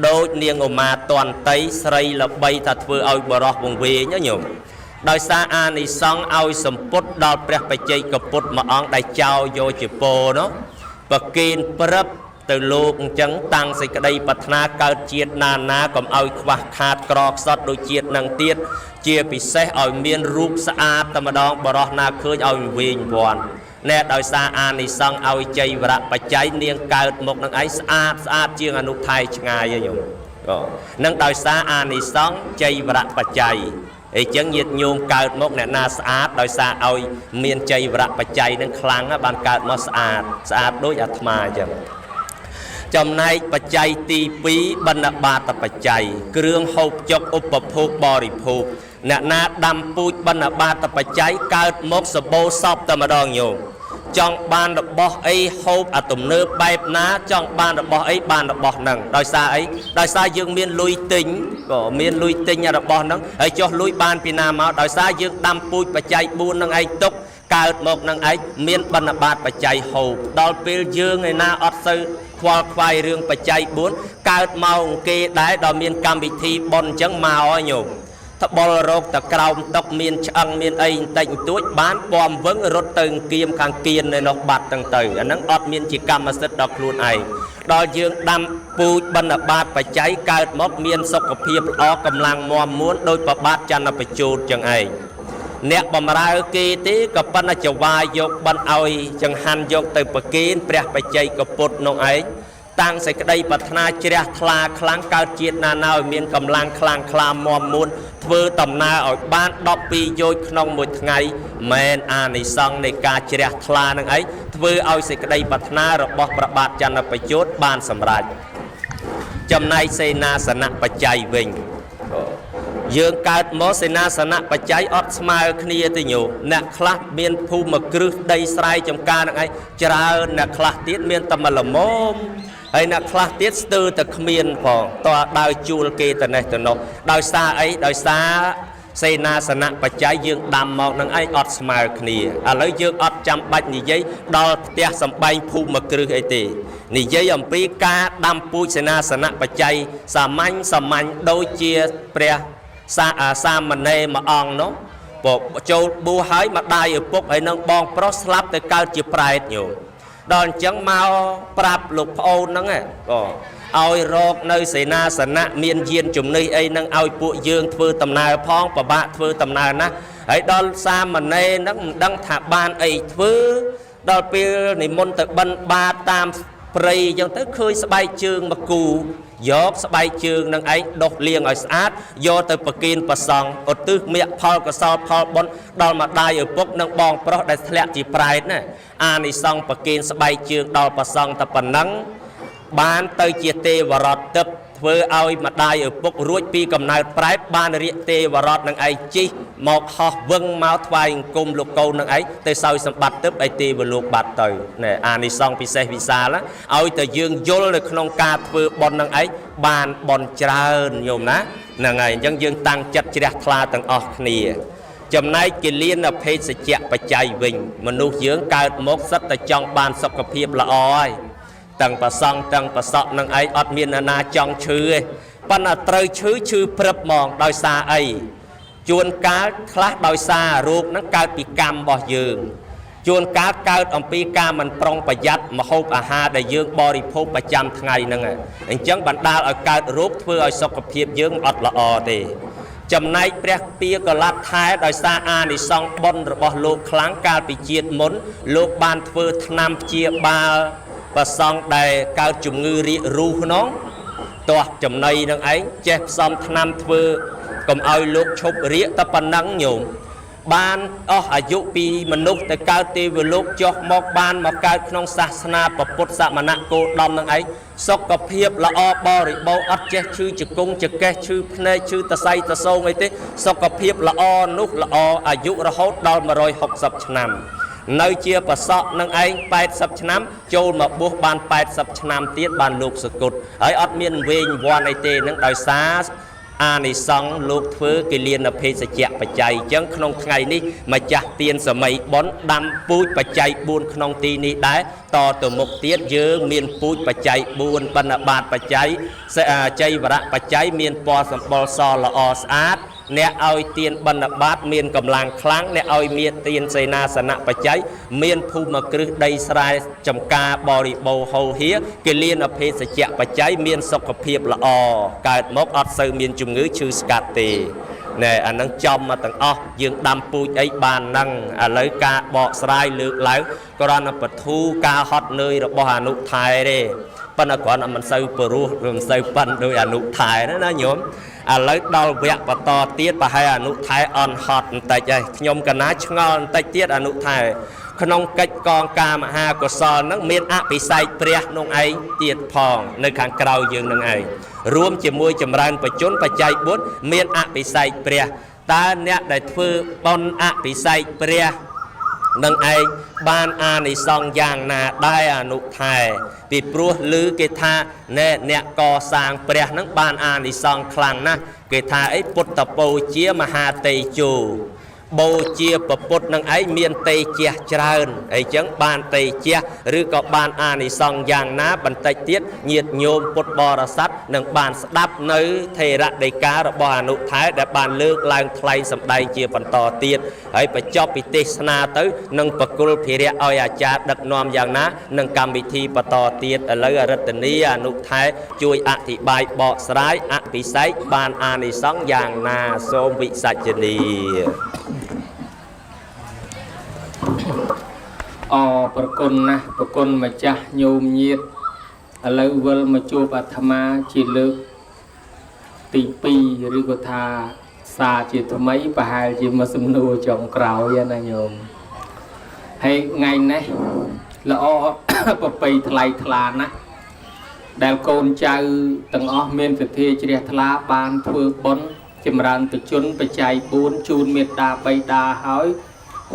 ដូចនាងឧមាតន្តីស្រីល្បីថាធ្វើឲ្យបរោះវង្វេងញោមដោយសារអានិសង្ឃឲ្យសម្ពុតដល់ព្រះបច្ចេកពុទ្ធមួយអង្គដែលចោលយកជាពោនោះប្រគេនព្រឹបទៅលោកអញ្ចឹងតាំងសេចក្តីប្រាថ្នាកើតជាតិណាកុំឲ្យខ្វះខាតក្រខ្សត់ដូចជាតិនឹងទៀតជាពិសេសឲ្យមានរូបស្អាតតែម្ដងបរោះណាឃើញឲ្យវិញវាន់ណែដោយសារអានិសង្ឃឲ្យចៃវរៈបច្ច័យនាងកើតមកនឹងឯងស្អាតជាងអនុថែឆ្ងាយញោមនឹងដោយសារអានិសង្ឃចៃវរៈបច្ច័យអញ្ចឹងញាតិញោមកើតមកអ្នកណាស្អាតដោយសារឲ្យមានចៃវរៈបច្ច័យនឹងខ្លាំងបានកើតមកស្អាតដូចអាត្មាអញ្ចឹងចំណែកបច្ច័យទី2បណ្ឌបាតបច្ច័យគ្រឿងហូបចុកឧបភោគបរិភោគអ្នកណាដាំពូជបណ្ឌបាតបច្ច័យកើតមកសបោសពតែម្ដងញោមចង់បានរបស់អីហូបអាទំនើបបែបណាចង់បានរបស់អីបានរបស់ហ្នឹងដោយសារអីដោយសារយើងមានលុយទិញក៏មានលុយទិញរបស់ហ្នឹងហើយចុះលុយបានពីណាមកដោយសារយើងដាំពូជបច្ច័យ4ហ្នឹងឯងទុកកើតមកនឹងឯងមានបណ្ឌបាតបច្ច័យហូបដល់ពេលយើងឯណាអត់សូវខ្វល់ខ្វាយរឿងបច្ច័យ4កើតមកគេដែរដល់មានកម្មវិធីបុណ្យអញ្ចឹងមកហើយញោមត្បល់រោគតក្រោមតុកមានឆ្អឹងមានអីបន្តិចបន្តួចបានពំវឹងរត់ទៅគៀមខាងគៀននៅនោះបាត់ទាំងទៅអាហ្នឹងអត់មានជាកម្មសិទ្ធិដល់ខ្លួនឯងដល់យើងដាំពូជបណ្ឌបាតបច្ច័យកើតមកមានសុខភាពល្អកម្លាំងមាំមួនដោយប្របាទចន្ទបញ្ជូតចឹងឯងអ្នកបំរើគេទេក៏ប៉ុន្តែចវាយយកបិណ្ឌឲ្យចង្ហាន់យកទៅប្រគេនព្រះបច្ចេកពុទ្ធនោះឯងតាំងសេចក្តីប្រាថ្នាជ្រះថ្លាខ្លាំងកើតជាតិណាឲ្យមានកម្លាំងខ្លាំងក្លាមាំមួនធ្វើដំណើរឲ្យបាន12យោជន៍ក្នុងមួយថ្ងៃមែនអានិសង្ឃនៃការជ្រះថ្លានឹងឯងធ្វើឲ្យសេចក្តីប្រាថ្នារបស់ព្រះបាទចន្ទបញ្ជូតបានសម្រេចចំណែកសេនាសនៈបច្ច័យវិញយើងកើតមកសេនាសនៈបច្ច័យអត់ស្មើគ្នាទេញោមអ្នកខ្លះមានភូមិគ្រឹះដីស្រែចម្ការនឹងឯងច្រើនអ្នកខ្លះទៀតមានតែមួយល្មមហើយអ្នកខ្លះទៀតស្ទើរតែគ្មានផងតើដើរជួលគេទៅនេះទៅនោះដោយសារអីដោយសារសេនាសនៈបច្ច័យយើងដាំមកនឹងឯងអត់ស្មើគ្នាឥឡូវយើងអត់ចាំបាច់និយាយដល់ផ្ទះសម្បែងភូមិគ្រឹះអីទេ និយាយអំពីការដាំពូជសេនាសនៈបច្ច័យសាមញ្ញដូចជាព្រះសាមណេរមួយអង្គនោះចូលបួសហើយម្ដាយឪពុកហើយនឹងបងប្រុសស្លាប់ទៅកើតជាប្រែតញោមដល់អញ្ចឹងមកប្រាប់លោកប្អូនហ្នឹងក៏ឲ្យរកនៅសេនាសនៈមានយានជំនិះអីហ្នឹងឲ្យពួកយើងធ្វើដំណើរផងពិបាកធ្វើដំណើរណាស់ហើយដល់សាមណេរហ្នឹងមិនដឹងថាបានអីធ្វើដល់ពេលនិមន្តទៅបិណ្ឌបាតតាមព្រៃអញ្ចឹងទៅឃើញស្បែកជើងមកគូយកស្បែកជើងនឹងឯងដុសលាងឲ្យស្អាតយកទៅប្រគេនព្រះសង្ឃឧទ្ទិសមេកផលកុសលផលបុណ្យដល់ម្ដាយឪពុកនិងបងប្រុសដែលធ្លាក់ជាប្រែតណាអានិសង្ឃប្រគេនស្បែកជើងដល់ព្រះសង្ឃតែប៉ុណ្ណឹងបានទៅជាទេវរតទឹកធ្វើឲ្យម្ដាយឪពុករួចពីកំណើតប្រែតបានរាកទេវរតនឹងឯងជិះមកហោះវឹងមកថ្វាយអង្គមលោកកូននឹងឯងទៅសោយសម្បត្តិទឹកឲ្យទេវលោកបាត់ទៅណែអានិសង្ឃពិសេសវិសាលឲ្យតែយើងយល់នៅក្នុងការធ្វើបុណ្យនឹងឯងបានបុណ្យច្រើនញោមណាហ្នឹងហើយអញ្ចឹងយើងតាំងចិត្តជ្រះថ្លាទាំងអស់គ្នាចំណែកគិលានភេសជ្ជៈបច្ច័យវិញមនុស្សយើងកើតមកសិតតែចង់បានសុខភាពល្អហើយទាំងប្រសង់ទាំងប្រសក់នឹងឯងអត់មានអ្នកណាចង់ឈឺទេប៉ុន្តែត្រូវឈឺព្រឹបហ្មងដោយសារអីជួនកាលខ្លះដោយសាររោគហ្នឹងកើតពីកម្មរបស់យើងជួនកាលកើតអំពីការមិនប្រុងប្រយ័ត្នម្ហូបអាហារដែលយើងបរិភោគប្រចាំថ្ងៃហ្នឹងអញ្ចឹងបណ្ដាលឲ្យកើតរោគធ្វើឲ្យសុខភាពយើងអត់ល្អទេចំណែកព្រះពាកល័តថែដោយសារអានិសង្ឃបុណ្យរបស់លោកខ្លាំងកាលពីជាតិមុនលោកបានធ្វើថ្នាំព្យាបាលប្រសង់ដែលកើតជំងឺរាគរូសនោះទាស់ចំណីនឹងឯងចេះផ្សំថ្នាំធ្វើកុំឲ្យលោកឈប់រាគតែប៉ុណ្ណឹងញោមបានអស់អាយុពីមនុស្សទៅកើតទេវលោកចុះមកបានមកកើតក្នុងសាសនាពុទ្ធសមណៈគោតមនឹងឯងសុខភាពល្អបរិបូរណ៍អត់ចេះឈឺជង្គង់ចកេះឈឺភ្នែកឈឺតសៃតសូងអីទេសុខភាពល្អនោះល្អអាយុរហូតដល់160ឆ្នាំនៅជាប្រសក់នឹងឯង80ឆ្នាំចូលមកបួសបាន80ឆ្នាំទៀតបានលោកសគុតហើយអត់មានវែងវាន់អីទេនឹងដោយសារអានិសង្ឃលោកធ្វើគិលានភេសជ្ជៈបច្ច័យអញ្ចឹងក្នុងថ្ងៃនេះម្ចាស់ទានសម័យបុណ្យដាំពូជបច្ច័យ4ក្នុងទីនេះដែរតទៅមុខទៀតយើងមានពូជបច្ច័យ4បណ្ឌបាតបច្ច័យចៃវរៈបច្ច័យមានពណ៌សម្បុរសល្អស្អាតអ្នកឲ្យទានបណ្ឌបាតមានកម្លាំងខ្លាំងអ្នកឲ្យមានទានសេនាសនៈបច្ច័យមានភូមិគ្រឹះដីស្រែចំការបរិបូរហូរហៀគិលានភេសជ្ជៈបច្ច័យមានសុខភាពល្អកើតមកអត់សូវមានជំងឺឈឺស្កាត់ទេណែអានឹងចំមកទាំងអស់យើងដាំពូជអីបានហ្នឹងឥឡូវការបកស្រាយលើកឡើងគ្រាន់តែបធូរការហត់នឿយរបស់អនុថែទេប៉ុន្តែគ្រាន់តែមិនសូវព្រោះឬមិនសូវប៉ិនដោយអនុថែណាញោមឥឡូវដល់វគ្គបន្តទៀតប្រហែលអនុថែអន់ហត់បន្តិចហើយខ្ញុំកណាឆ្ងល់បន្តិចទៀតអនុថែក្នុងកិច្ចកងការមហាកុសលហ្នឹងមានអភិសេកព្រះនោះឯងទៀតផងនៅខាងក្រៅយើងនឹងឯងរួមជាមួយចម្រើនបច្ចុប្បន្នបច្ច័យ4មានអភិសេកព្រះតើអ្នកដែលធ្វើបុណ្យអភិសេកព្រះនឹងឯងបានអានិសង្ឃយ៉ាងណាដែរអនុថែពីព្រោះឮគេថាណែអ្នកកសាងព្រះនឹងបានអានិសង្ឃខ្លាំងណាស់គេថាអីពុទ្ធបូជាមហាតេជោបូជាពុទ្ធនឹងឯងមានតេជះច្រើនអីចឹងបានតេជះឬក៏បានអានិសង្ឃយ៉ាងណាបន្តិចទៀតញាតិញោមពុទ្ធបរិស័ទនឹងបានស្ដាប់នៅថេរដីការបស់អនុថែដែលបានលើកឡើងថ្លែងសម្ដែងជាបន្តទៀតហើយបញ្ចប់ពីទេសនាទៅនឹងបកុលភិរៈឲ្យអាចារ្យដឹកនាំយ៉ាងណានឹងកម្មវិធីបន្តទៀតឥឡូវអរិទ្ធនីអនុថែជួយអធិប្បាយបកស្រាយអភិសេកបានអានិសង្ឃយ៉ាងណាសូមវិសាចនីប្រគុណណាស់ប្រគុណម្ចាស់ញោមញាតឥឡូវវិលមកជួបអាត្មាជាលើកទី2ឬក៏ថាសារជាថ្មីប្រហែលជាមកសំណួរចុងក្រោយណាញោមហើយថ្ងៃនេះល្អប្រពៃថ្លៃថ្លាណាស់ដែលកូនចៅទាំងអស់មានសទ្ធាជ្រះថ្លាបានធ្វើបុណ្យចម្រើនបច្ចុប្បន្នបច្ច័យ4ជូនមេត្តាបិតាហើយ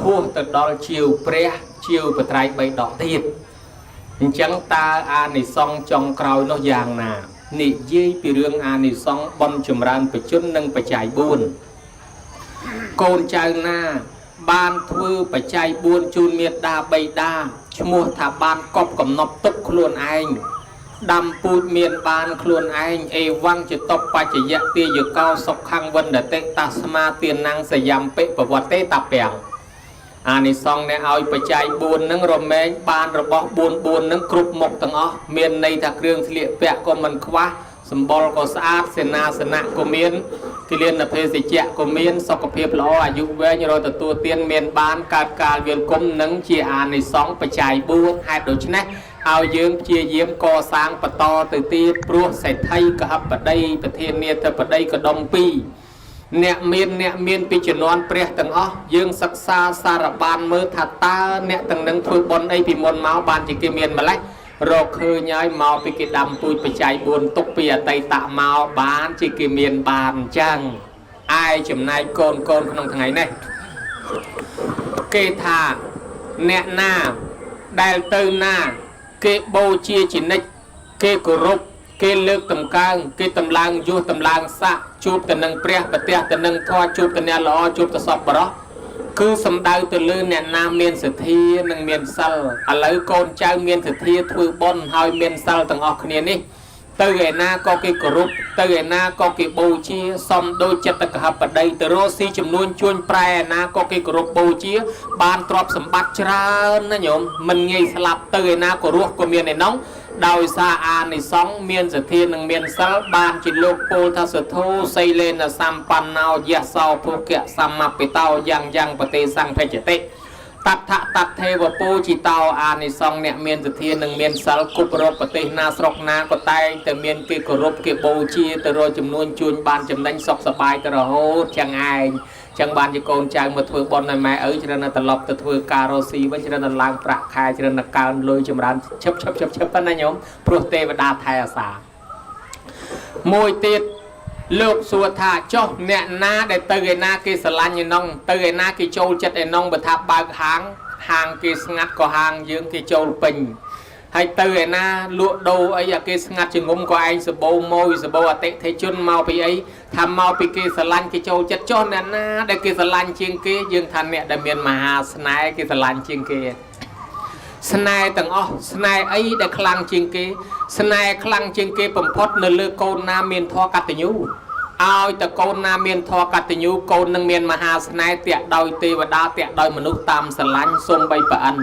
ហួសទៅដល់ជាវព្រះជាវបត្រៃ3ដកទៀតអញ្ចឹងតើអានិសង្ឃចុងក្រោយនោះយ៉ាងណានិយាយពីរឿងអានិសង្ឃបុណ្យចម្រើនបច្ចុប្បន្ននិងបច្ច័យ4កូនចៅណាបានធ្វើបច្ច័យ4ជូនមេត្តាបិតា ឈ្មោះថាបានកប់កំណប់ទុកខ្លួនឯងដាំពូជមានបានខ្លួនឯងអេវ៉ាំងជាតបបច្ចយៈទាយកោសុខខੰវិនដតិតាស្មាទានងសយំពិប្រវត្តិតាពាំងអានិសង្ឃអ្នកឲ្យបច្ច័យ4នឹងរមែងបានរបស់4នឹងគ្រប់មុខទាំងអស់មានន័យថាគ្រឿងស្លៀកពាក់ក៏មិនខ្វះសម្បុរក៏ស្អាតសេនាសនៈក៏មានគិលានភេសជ្ជៈក៏មានសុខភាពល្អអាយុវែងរកទទួលទានមានបានកើតកាលវាលគុំនឹងជាអានិសង្ឃបច្ច័យ4ហេតុដូច្នេះឲ្យយើងព្យាយាមកសាងបន្តទៅទៀតព្រោះសេដ្ឋីកហបតីប្រធានាធិបតីកដុំ2អ្នកមានពីជំនាន់ព្រះទាំងអស់យើងសិក្សាសារបានមើលថាតើអ្នកទាំងនឹងធ្វើបុណ្យអីពីមុនមកបានជាគេមានម្លេះរកឃើញហើយមកពីគេដាំពូជបច្ច័យ4ទុកពីអតីតមកបានជាគេមានបានអញ្ចឹងឯចំណែកកូនក្នុងថ្ងៃនេះគេថាអ្នកណាដែលទៅណាគេបូជាជានិច្ចគេគោរពគេលើកតម្កើងគេតម្លើងយុះតម្លើងស័ក្តិជួបទៅនឹងព្រះប្រទះទៅនឹងធម៌ជួបទៅអ្នកល្អជួបទៅសពបរោះគឺសំដៅទៅលើអ្នកណាមានសទ្ធានិងមានសិលឥឡូវកូនចៅមានសទ្ធាធ្វើបុណ្យហើយមានសិលទាំងអស់គ្នានេះទៅឯណាក៏គេគោរពទៅឯណាក៏គេបូជាសំដូចចិត្តកហបតីទៅរស់ស៊ីចំនួនជួញប្រែឯណាក៏គេគោរពបូជាបានទ្រព្យសម្បត្តិច្រើនណាញោមមិនងាយស្លាប់ទៅឯណាក៏រស់ក៏មានឯណោះដោយសារអានិសង្ឃមានសទ្ធានិងមានសិលបានជាលោកពោលថាសធោសីលេនសម្បណ្ណោយៈសោភុគៈសមពិតោយ៉ាងបទេសង្ឃភចតិតថតទេវពោជីតោអានិសង្ឃអ្នកមានសទ្ធានិងមានសិលគប់រកប្រទេសណាស្រុកណាក៏តែងតែមានគេគោរពគេបូជាទៅរកចំនួនជួញបានចំណេញសុខសប្បាយទៅរហូតចឹងឯងចឹងបានជាកូនចៅមកធ្វើបុណ្យឲ្យម៉ែឪច្រើនតែត្រឡប់ទៅធ្វើការរស់ស៊ីវិញច្រើនតែឡើងប្រាក់ខែច្រើនតែកើនលុយចម្រើនឈឹបប៉ុណ្ណាញោមព្រោះទេវតាថែអាសាមួយទៀតលោកសួរថាចុះអ្នកណាដែលទៅឯណាគេស្រឡាញ់ឯណងទៅឯណាគេចូលចិត្តឯណងបើថាបើកហាងគេស្ងាត់ក៏ហាងយើងគេចូលពេញហើយទៅឯណាលក់ដូរអីអាគេស្ងាត់ជាងុំក៏ឯងសបោម៉ួយសបោអតិថិជនមកពីអីថាមកពីគេស្រឡាញ់គេចូលចិត្តចុះអ្នកណាដែលគេស្រឡាញ់ជាងគេយើងថាអ្នកដែលមានមហាស្នេហ៍គេស្រឡាញ់ជាងគេស្នេហ៍ទាំងអស់ស្នេហ៍អីដែលខ្លាំងជាងគេស្នេហ៍ខ្លាំងជាងគេបំផុតនៅលើកូនណាមានធម៌កតញ្ញូឲ្យតែកូនណាមានធម៌កតញ្ញូកូននឹងមានមហាស្នេហ៍តាក់ដោយទេវតាតាក់ដោយមនុស្សតាមស្រឡាញ់សូម្បីប្រអិន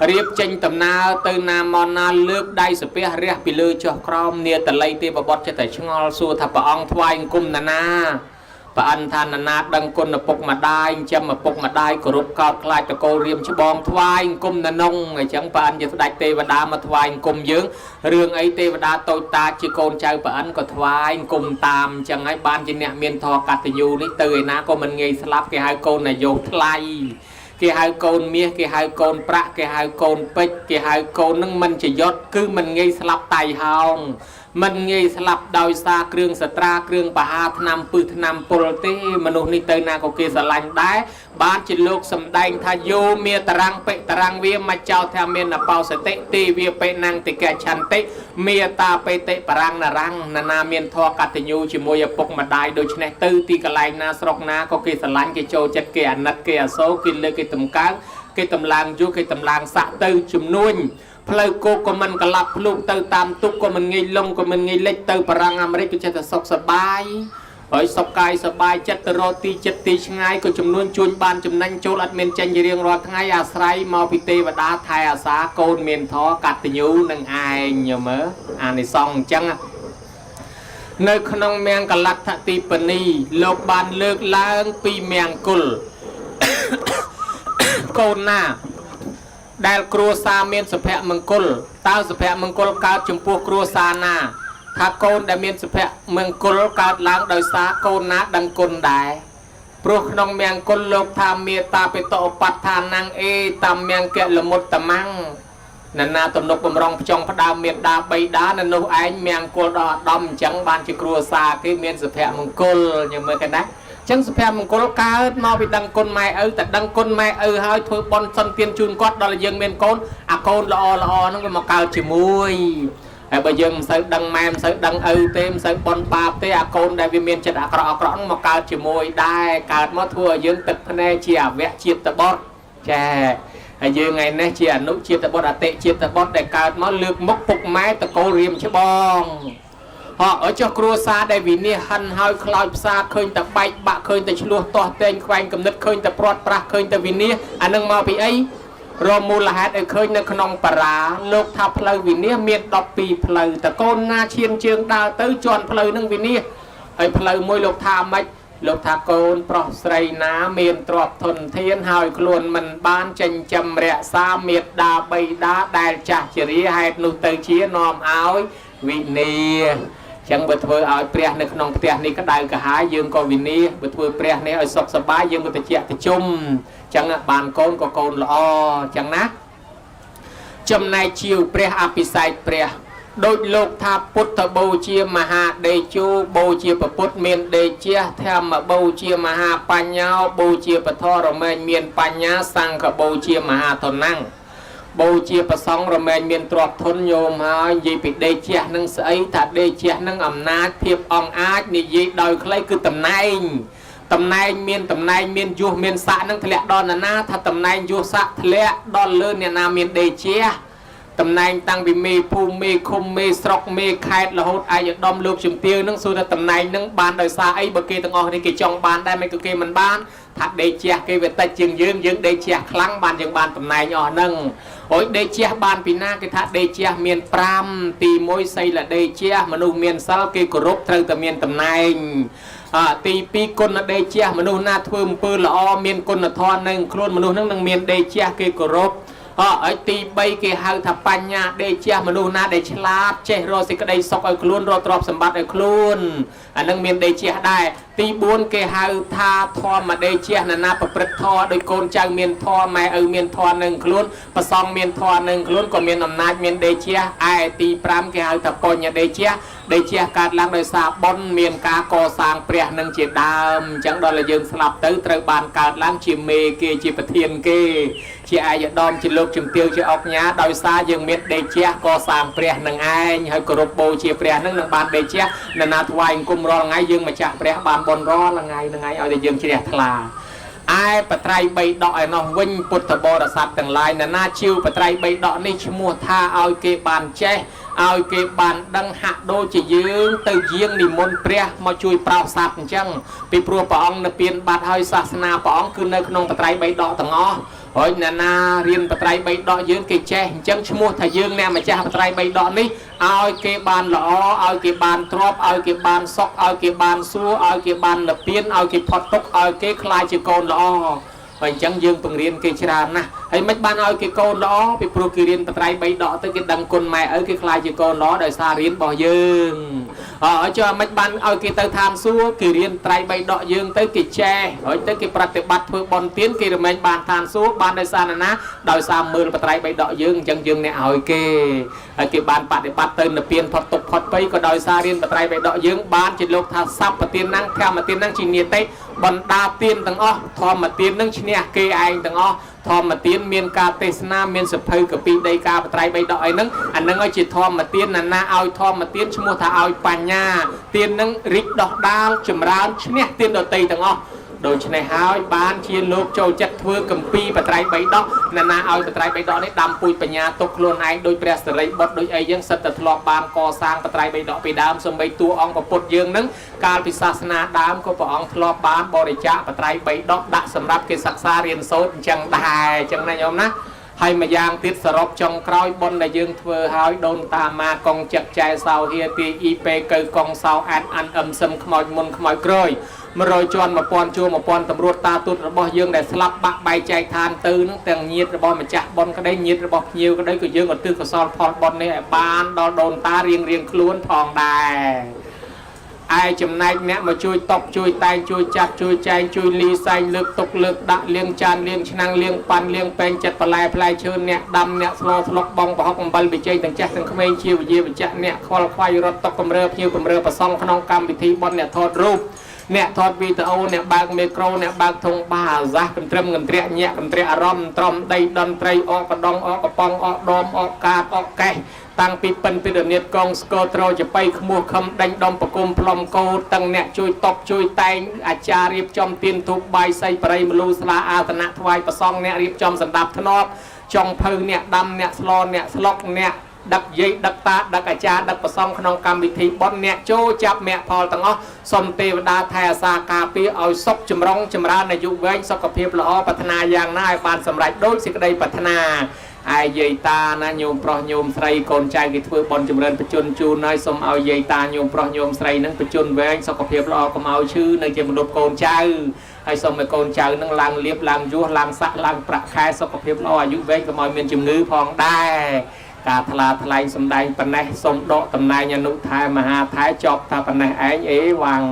រៀបចេញដំណើរទៅណាមកណាលើកដៃស្ពះរះពីលើចុះក្រោមនាតល័យទេវបុត្រចិត្តតែឆ្ងល់សួរថាព្រះអង្គថ្វាយអង្គមណាប្រអិនថាណាដឹងគុណឪពុកម្ដាយចាំឪពុកម្ដាយគោរពកោតខ្លាចតកូលរៀមច្បងថ្វាយអង្គមណងអញ្ចឹងប្រអិនជាស្ដេចទេវតាមកថ្វាយអង្គមយើងរឿងអីទេវតាតូចតាចជាកូនចៅប្រអិនក៏ថ្វាយអង្គមតាមអញ្ចឹងហើយបានជាអ្នកមានធម៌កតញ្ញូនេះទៅឯណាក៏មិនងាយស្លាប់គេហៅកូននាយកថ្លៃគេហៅកូនមាសគេហៅកូនប្រាក់គេហៅកូនពេជ្រគេហៅកូននឹងមិនចយត់គឺមិនងាយស្លាប់តៃហោងមិនងាយស្លាប់ដោយសារគ្រឿងសត្រាគ្រឿងបហាថ្នាំពឹសថ្នាំពុលទេមនុស្សនេះទៅណាក៏គេស្រឡាញ់ដែរបានជាលោកសម្ដែងថាយោមេតរាំងបិតរាំងវាមកចោលថាមានបោសតិទេវាបេណាំងតិកឆន្តិមេតាបេតិបរាំងនរាំងណាមានធម៌កតញ្ញូជាមួយឪពុកម្ដាយដូច្នេះទៅទីកន្លែងណាស្រុកណាក៏គេស្រឡាញ់គេចូលចិត្តគេអាណិតគេអាសូរគេលើកគេតម្កើងគេតម្លើងយុគេតម្លើងស័ក្តិទៅជំនួញផ្លូវគោកក៏មិនកលាប់ភ្លុកទៅតាមទុកក៏មិនងាយលងក៏មិនងាយលិចទៅបារាំងអាមេរិកក៏ចេះតែសុខសប្បាយហើយសុខកាយសប្បាយចិត្តទៅរកទីចិត្តទីឆ្ងាយក៏ចំនួនជួញបានចំណេញចូលអត់មានចេញរៀងរាល់ថ្ងៃអាស្រ័យមកពីទេវតាថែអាសាកូនមានធម៌កតញ្ញូនឹងឯងញោមមើលអានិសង្ឃអញ្ចឹងនៅក្នុងមង្គលដ្ឋទីបនីលោកបានលើកឡើងពីមង្គលកូនណាដែលគ្រួសារមានសុភមង្គលតើសុភមង្គលកើតចំពោះគ្រួសារណាថាកូនដែលមានសុភមង្គលកើតឡើងដោយសារកូនណាដឹងគុណដែរព្រោះក្នុងមង្គលលោកថាមេតាបេតឧបដ្ឋានังអេតាមមង្គលមុតតមੰណាទំនុកបំរុងផ្ចង់ផ្ដើមមេដាបៃតានៅនោះឯងមង្គលដល់អាដាមអញ្ចឹងបានជាគ្រួសារគេមានសុភមង្គលញមើលគេណាចឹងសុភមង្គលកើតមកពីដឹងគុណម៉ែឪតែដឹងគុណម៉ែឪហើយធ្វើបន់សិនទានជូនគាត់ដល់យើងមានកូនអាកូនល្អហ្នឹងវាមកកើតជាមួយហើយបើយើងមិនសូវដឹងម៉ែមិនសូវដឹងឪទេមិនសូវបន់បាបទេអាកូនដែលវាមានចិត្តអាក្រក់ហ្នឹងមកកើតជាមួយដែរកើតមកធ្វើឲ្យយើងទឹកភ្នែកជាអវៈជាតិបត់ចា ហើយយើងថ្ងៃនេះជាអនុជាតិបុត្រអតិជាតិបុត្រដែលកើតមកលើកមុខពុកម៉ែតកូលរៀមច្បងអើចុះគ្រួសារដែលវិនិច្ឆ័យហិនហើយខ្លោចផ្សាឃើញតែបែកបាក់ឃើញតែឆ្លោះទាស់តែងខ្វែងកំណត់ឃើញតែព្រាត់ប្រាស់ឃើញតែវិនិច្ឆ័យអានឹងមកពីអីរមូលហេតុឲ្យឃើញនៅក្នុងបារាលោកថាផ្លូវវិនិច្ឆ័យមាន12ផ្លូវតកូនណាឈានជើងដើរទៅជន់ផ្លូវនឹងវិនិច្ឆ័យហើយផ្លូវមួយលោកថាម៉េចលោកថាកូនប្រុសស្រីណាមានទ្រព្យធនធានហើយខ្លួនមិនបានចិញ្ចឹមរក្សាមេត្តាបិតាដែលចាស់ជរាហេតុនោះទៅជានាំឲ្យវិនិច្ឆ័យចឹងបើធ្វើឲ្យព្រះនៅក្នុងផ្ទះនេះក្តៅក្រហាយយើងក៏វិនិច្ឆ័យបើធ្វើព្រះនេះឲ្យសុខសប្បាយយើងក៏តិចតិជុំចឹងបានកូនក៏កូនល្អចឹងណាចំណែកជាវព្រះអភិសេកព្រះដោយលោកថាពុទ្ធបូជាមហាដេជោបូជាពុទ្ធមានដេជះធម្មបូជាមហាបញ្ញោបូជាពធរមែងមានបញ្ញាសង្ឃបូជាមហាធនាំងបូជាប្រសង់រមែងមានទ្រព្យធនញោមហើយនិយាយពីដេជះនឹងស្អីថាដេជះនឹងអំណាចភាពអង្អាចនិយាយដោយខ្លីគឺតំណែងមានយុះមានស័កនឹងធ្លាក់ដល់ណាថាតំណែងយុះស័កធ្លាក់ដល់លើអ្នកណាមានដេជះតំណែងតាំងពីមេភូមិមេឃុំមេស្រុកមេខេត្តរហូតអាយឧត្តមលោកជំទាវនឹងសួរថាតំណែងនឹងបានដោយសារអីបើគេទាំងអស់នេះគេចង់បានដែរមិនក៏គេមិនបានថាដេជះគេវាតិចជាងយើងដេជះខ្លាំងបានយើងបានតំណែងអស់ហ្នឹងអុយដេជះបានពីណាគេថាដេជះមាន5ទី1សីលដេជះមនុស្សមានសិលគេគោរពត្រូវតែមានតំណែងទី2គុណដេជះមនុស្សណាធ្វើអំពើល្អមានគុណធម៌នឹងខ្លួនមនុស្សនឹងមានដេជះគេគោរពហើយទី3គេហៅថាបញ្ញាដេជះមនុស្សណាដែលឆ្លាតចេះរកសេចក្តីសុខឲ្យខ្លួនរកទ្រព្យសម្បត្តិឲ្យខ្លួនអានឹងមានដេជះដែរទី4គេហៅថាធម្មដេជះណាប្រព្រឹត្តធម៌ដោយកូនចៅមានធម៌ម៉ែឪមានធម៌នឹងខ្លួនប្រសងមានធម៌នឹងខ្លួនក៏មានអំណាចមានដេជះឯទី5គេហៅថាបញ្ញាដេជះកើតឡើងដោយសារបុណ្យមានការកសាងព្រះនឹងជាដើមអញ្ចឹងដល់តែយើងស្លាប់ទៅត្រូវបានកើតឡើងជាមេគេជាប្រធានគេជាអាយឧត្តមជាលោកជំទាវជាអុកញ៉ាដោយសារយើងមានដេជះកសាងព្រះនឹងឯងហើយគោរពបូជាព្រះនឹងបានដេជះនរណាថ្វាយអង្គមរាល់ថ្ងៃយើងម្ចាស់ព្រះបានបុណ្យរាល់ថ្ងៃនឹងឯងឲ្យតែយើងជ្រះថ្លាឯបត្រៃបីដកឯនោះវិញពុទ្ធបរិស័ទទាំងឡាយនរណាជឿបត្រៃបីដកនេះឈ្មោះថាឲ្យគេបានចេះឲ្យគេបានដឹងហាក់ដូចជាយើងទៅយាងនិមន្តព្រះមកជួយប្រោសសត្វអញ្ចឹងពីព្រោះព្រះអង្គនៅពៀនបាត់ហើយសាសនាព្រះអង្គគឺនៅក្នុងបត្រៃបីដកទាំងអស់ហើយអ្នកណារៀនបត្រៃបីដកយើងគេចេះអញ្ចឹងឈ្មោះថាយើងអ្នកម្ចាស់បត្រៃបីដកនេះឲ្យគេបានល្អឲ្យគេបានទ្រព្យឲ្យគេបានសុខឲ្យគេបានសួរឲ្យគេបាននិព្វានឲ្យគេផុតទុក្ខឲ្យគេខ្លាចជាកូនល្អហើយអញ្ចឹងយើងពង្រៀនគេច្រើនណាស់ហើយមិនបានឲ្យគេកូនល្អពីព្រោះគេរៀនបត្រៃបីដកទៅគេដឹងគុណម៉ែឪគេខ្លាចជាកូនល្អដោយសាររៀនរបស់យើងចុះមិនបានឲ្យគេទៅឋានសួគ៌គេរៀនត្រៃបីដកយើងទៅគេចេះហើយទៅគេប្រតិបត្តិធ្វើបន់ទានគេរមែងបានឋានសួគ៌បានដោយសារណាដោយសារមើលបត្រៃបីដកយើងអញ្ចឹងយើងអ្នកឲ្យគេហើយគេបានបដិបត្តិទៅនិព្វានផុតទុក្ខផុតភ័យក៏ដោយសាររៀនបត្រៃបីដកយើងបានជាលោកថាសព្វទានnăngធម្មទានnăngជានិតិបណ្ដាទានទាំងអស់ធម្មទាននឹងឈ្នះគេឯងទាំងអស់ធម្មទានមានការទេសនាមានសភៅកពីដីកាបត្រៃបីដកអីហ្នឹងអាហ្នឹងឲ្យជាធម្មទានណាឲ្យធម្មទានឈ្មោះថាឲ្យបញ្ញាទានហ្នឹងរីកដោះដាលចម្រើនឈ្នះទានដតីទាំងអស់ដូច្នេះហើយបានជាលោកចូលចិត្តធ្វើកម្ពីបត្រៃបីដកណាឲ្យបត្រៃបីដកនេះដាំពូជបញ្ញាទុកខ្លួនឯងដោយព្រះសិរីបុត្រដោយអីយើងសិតតែធ្លាប់បានកសាងបត្រៃបីដកពីដើមសំបីតួអង្គពុទ្ធយើងនឹងកាលពីសាសនាដើមក៏ព្រះអង្គធ្លាប់បានបរិច្ចាគបត្រៃបីដកដាក់សម្រាប់គេសិក្សារៀនសូត្រអញ្ចឹងដែរអញ្ចឹងណាញោមណាហើយម្យ៉ាងទៀតសរុបចុងក្រោយបុណ្យដែលយើងធ្វើហើយដូនតាម៉ាកងចឹកចែសោហៀទីអ៊ីពេកៅកងសោអានអឹមសឹមខ្មោចមុនខ្មោចក្រោយ100ជាន់1000ជួរ1000តម្រួតតាទុតរបស់យើងដែលស្លាប់បាក់បែកចែកឋានទៅនឹងទាំងញាតិរបស់ម្ចាស់បុណ្យក្តីញាតិរបស់ភ្ញៀវក្តីក៏យើងឧទ្ទិសកុសលផលបុណ្យនេះឲ្យបានដល់ដូនតារៀងខ្លួនផងដែរឯចំណែកអ្នកមកជួយតបជួយតែងជួយចាត់ជួយចែងជួយលីសែងលើកទុកលើកដាក់លាងចានលាងឆ្នាំងលាងប៉ាន់លាងពេងចិត្តបន្លែផ្លែឈើអ្នកដាំអ្នកស្លស្លុកបងប្រហុកអំបិលប៊ីចេងទាំងចាស់ទាំងក្មេងជាវិជាវិជ្ជៈអ្នកខ្វល់ខ្វាយរត់តុកកំរើភ្ញៀវកំរើប្រសងក្នុងកម្មវិធីបុណ្យអ្នកថតរូប អ្នកថតវីដេអូអ្នកបើកមីក្រូអ្នកបើកធុងបាអាសាសកន្ទ្រឹមកន្ទ្រាក់ញាក់កន្ទ្រាក់អារម្មណ៍ត្រំដីតន្ត្រីអកកដងអកកប៉ងអកដមអកកាបអកកេះតាំងពីពិនពីរនាតកងស្គរត្រចបៃខ្មោះខំដេញដុំប្រគុំផ្លុំកោតឹងអ្នកជួយតបជួយតែងអាចារ្យរៀបចំទៀនធូបបាយសីបរិយមលូស្លាអាសនៈថ្វាយប្រសងអ្នករៀបចំសម្ដាប់ធ្នាប់ចុងភៅអ្នកដាំអ្នកស្លអ្នកស្លុកអ្នកដឹកយាយដឹកតាដឹកអាចារ្យដឹកប្រសងក្នុងកម្មវិធីបុណ្យអ្នកចូលចាប់មគ្គផលទាំងអស់សូមទេវតាថែអាសាការពារឲ្យសុខចម្រុងចម្រើនអាយុវែងសុខភាពល្អប្រាថ្នាយ៉ាងណាឲ្យបានសម្រេចដូចសេចក្តីប្រាថ្នាឯយាយតាណាញោមប្រុសញោមស្រីកូនចៅគេធ្វើបុណ្យចម្រើនបជនជូនហើយសូមឲ្យយាយតាញោមប្រុសញោមស្រីនឹងបជនវែងសុខភាពល្អកុំឲ្យឈឺនៅជាមនុស្សកូនចៅហើយសូមឲ្យកូនចៅនឹងឡើងលៀបឡើងយសឡើងសាក់ឡើងប្រាក់ខែសុខភាពល្អអាយុវែងកុំឲ្យមានជំងឺផងដែរការថ្លាថ្លែងសម្ដែងប៉ុណ្ណេះសូមដកតំណែងអនុថែមហាថែចប់ថាប៉ុណ្ណេះឯងអេវ៉ាំង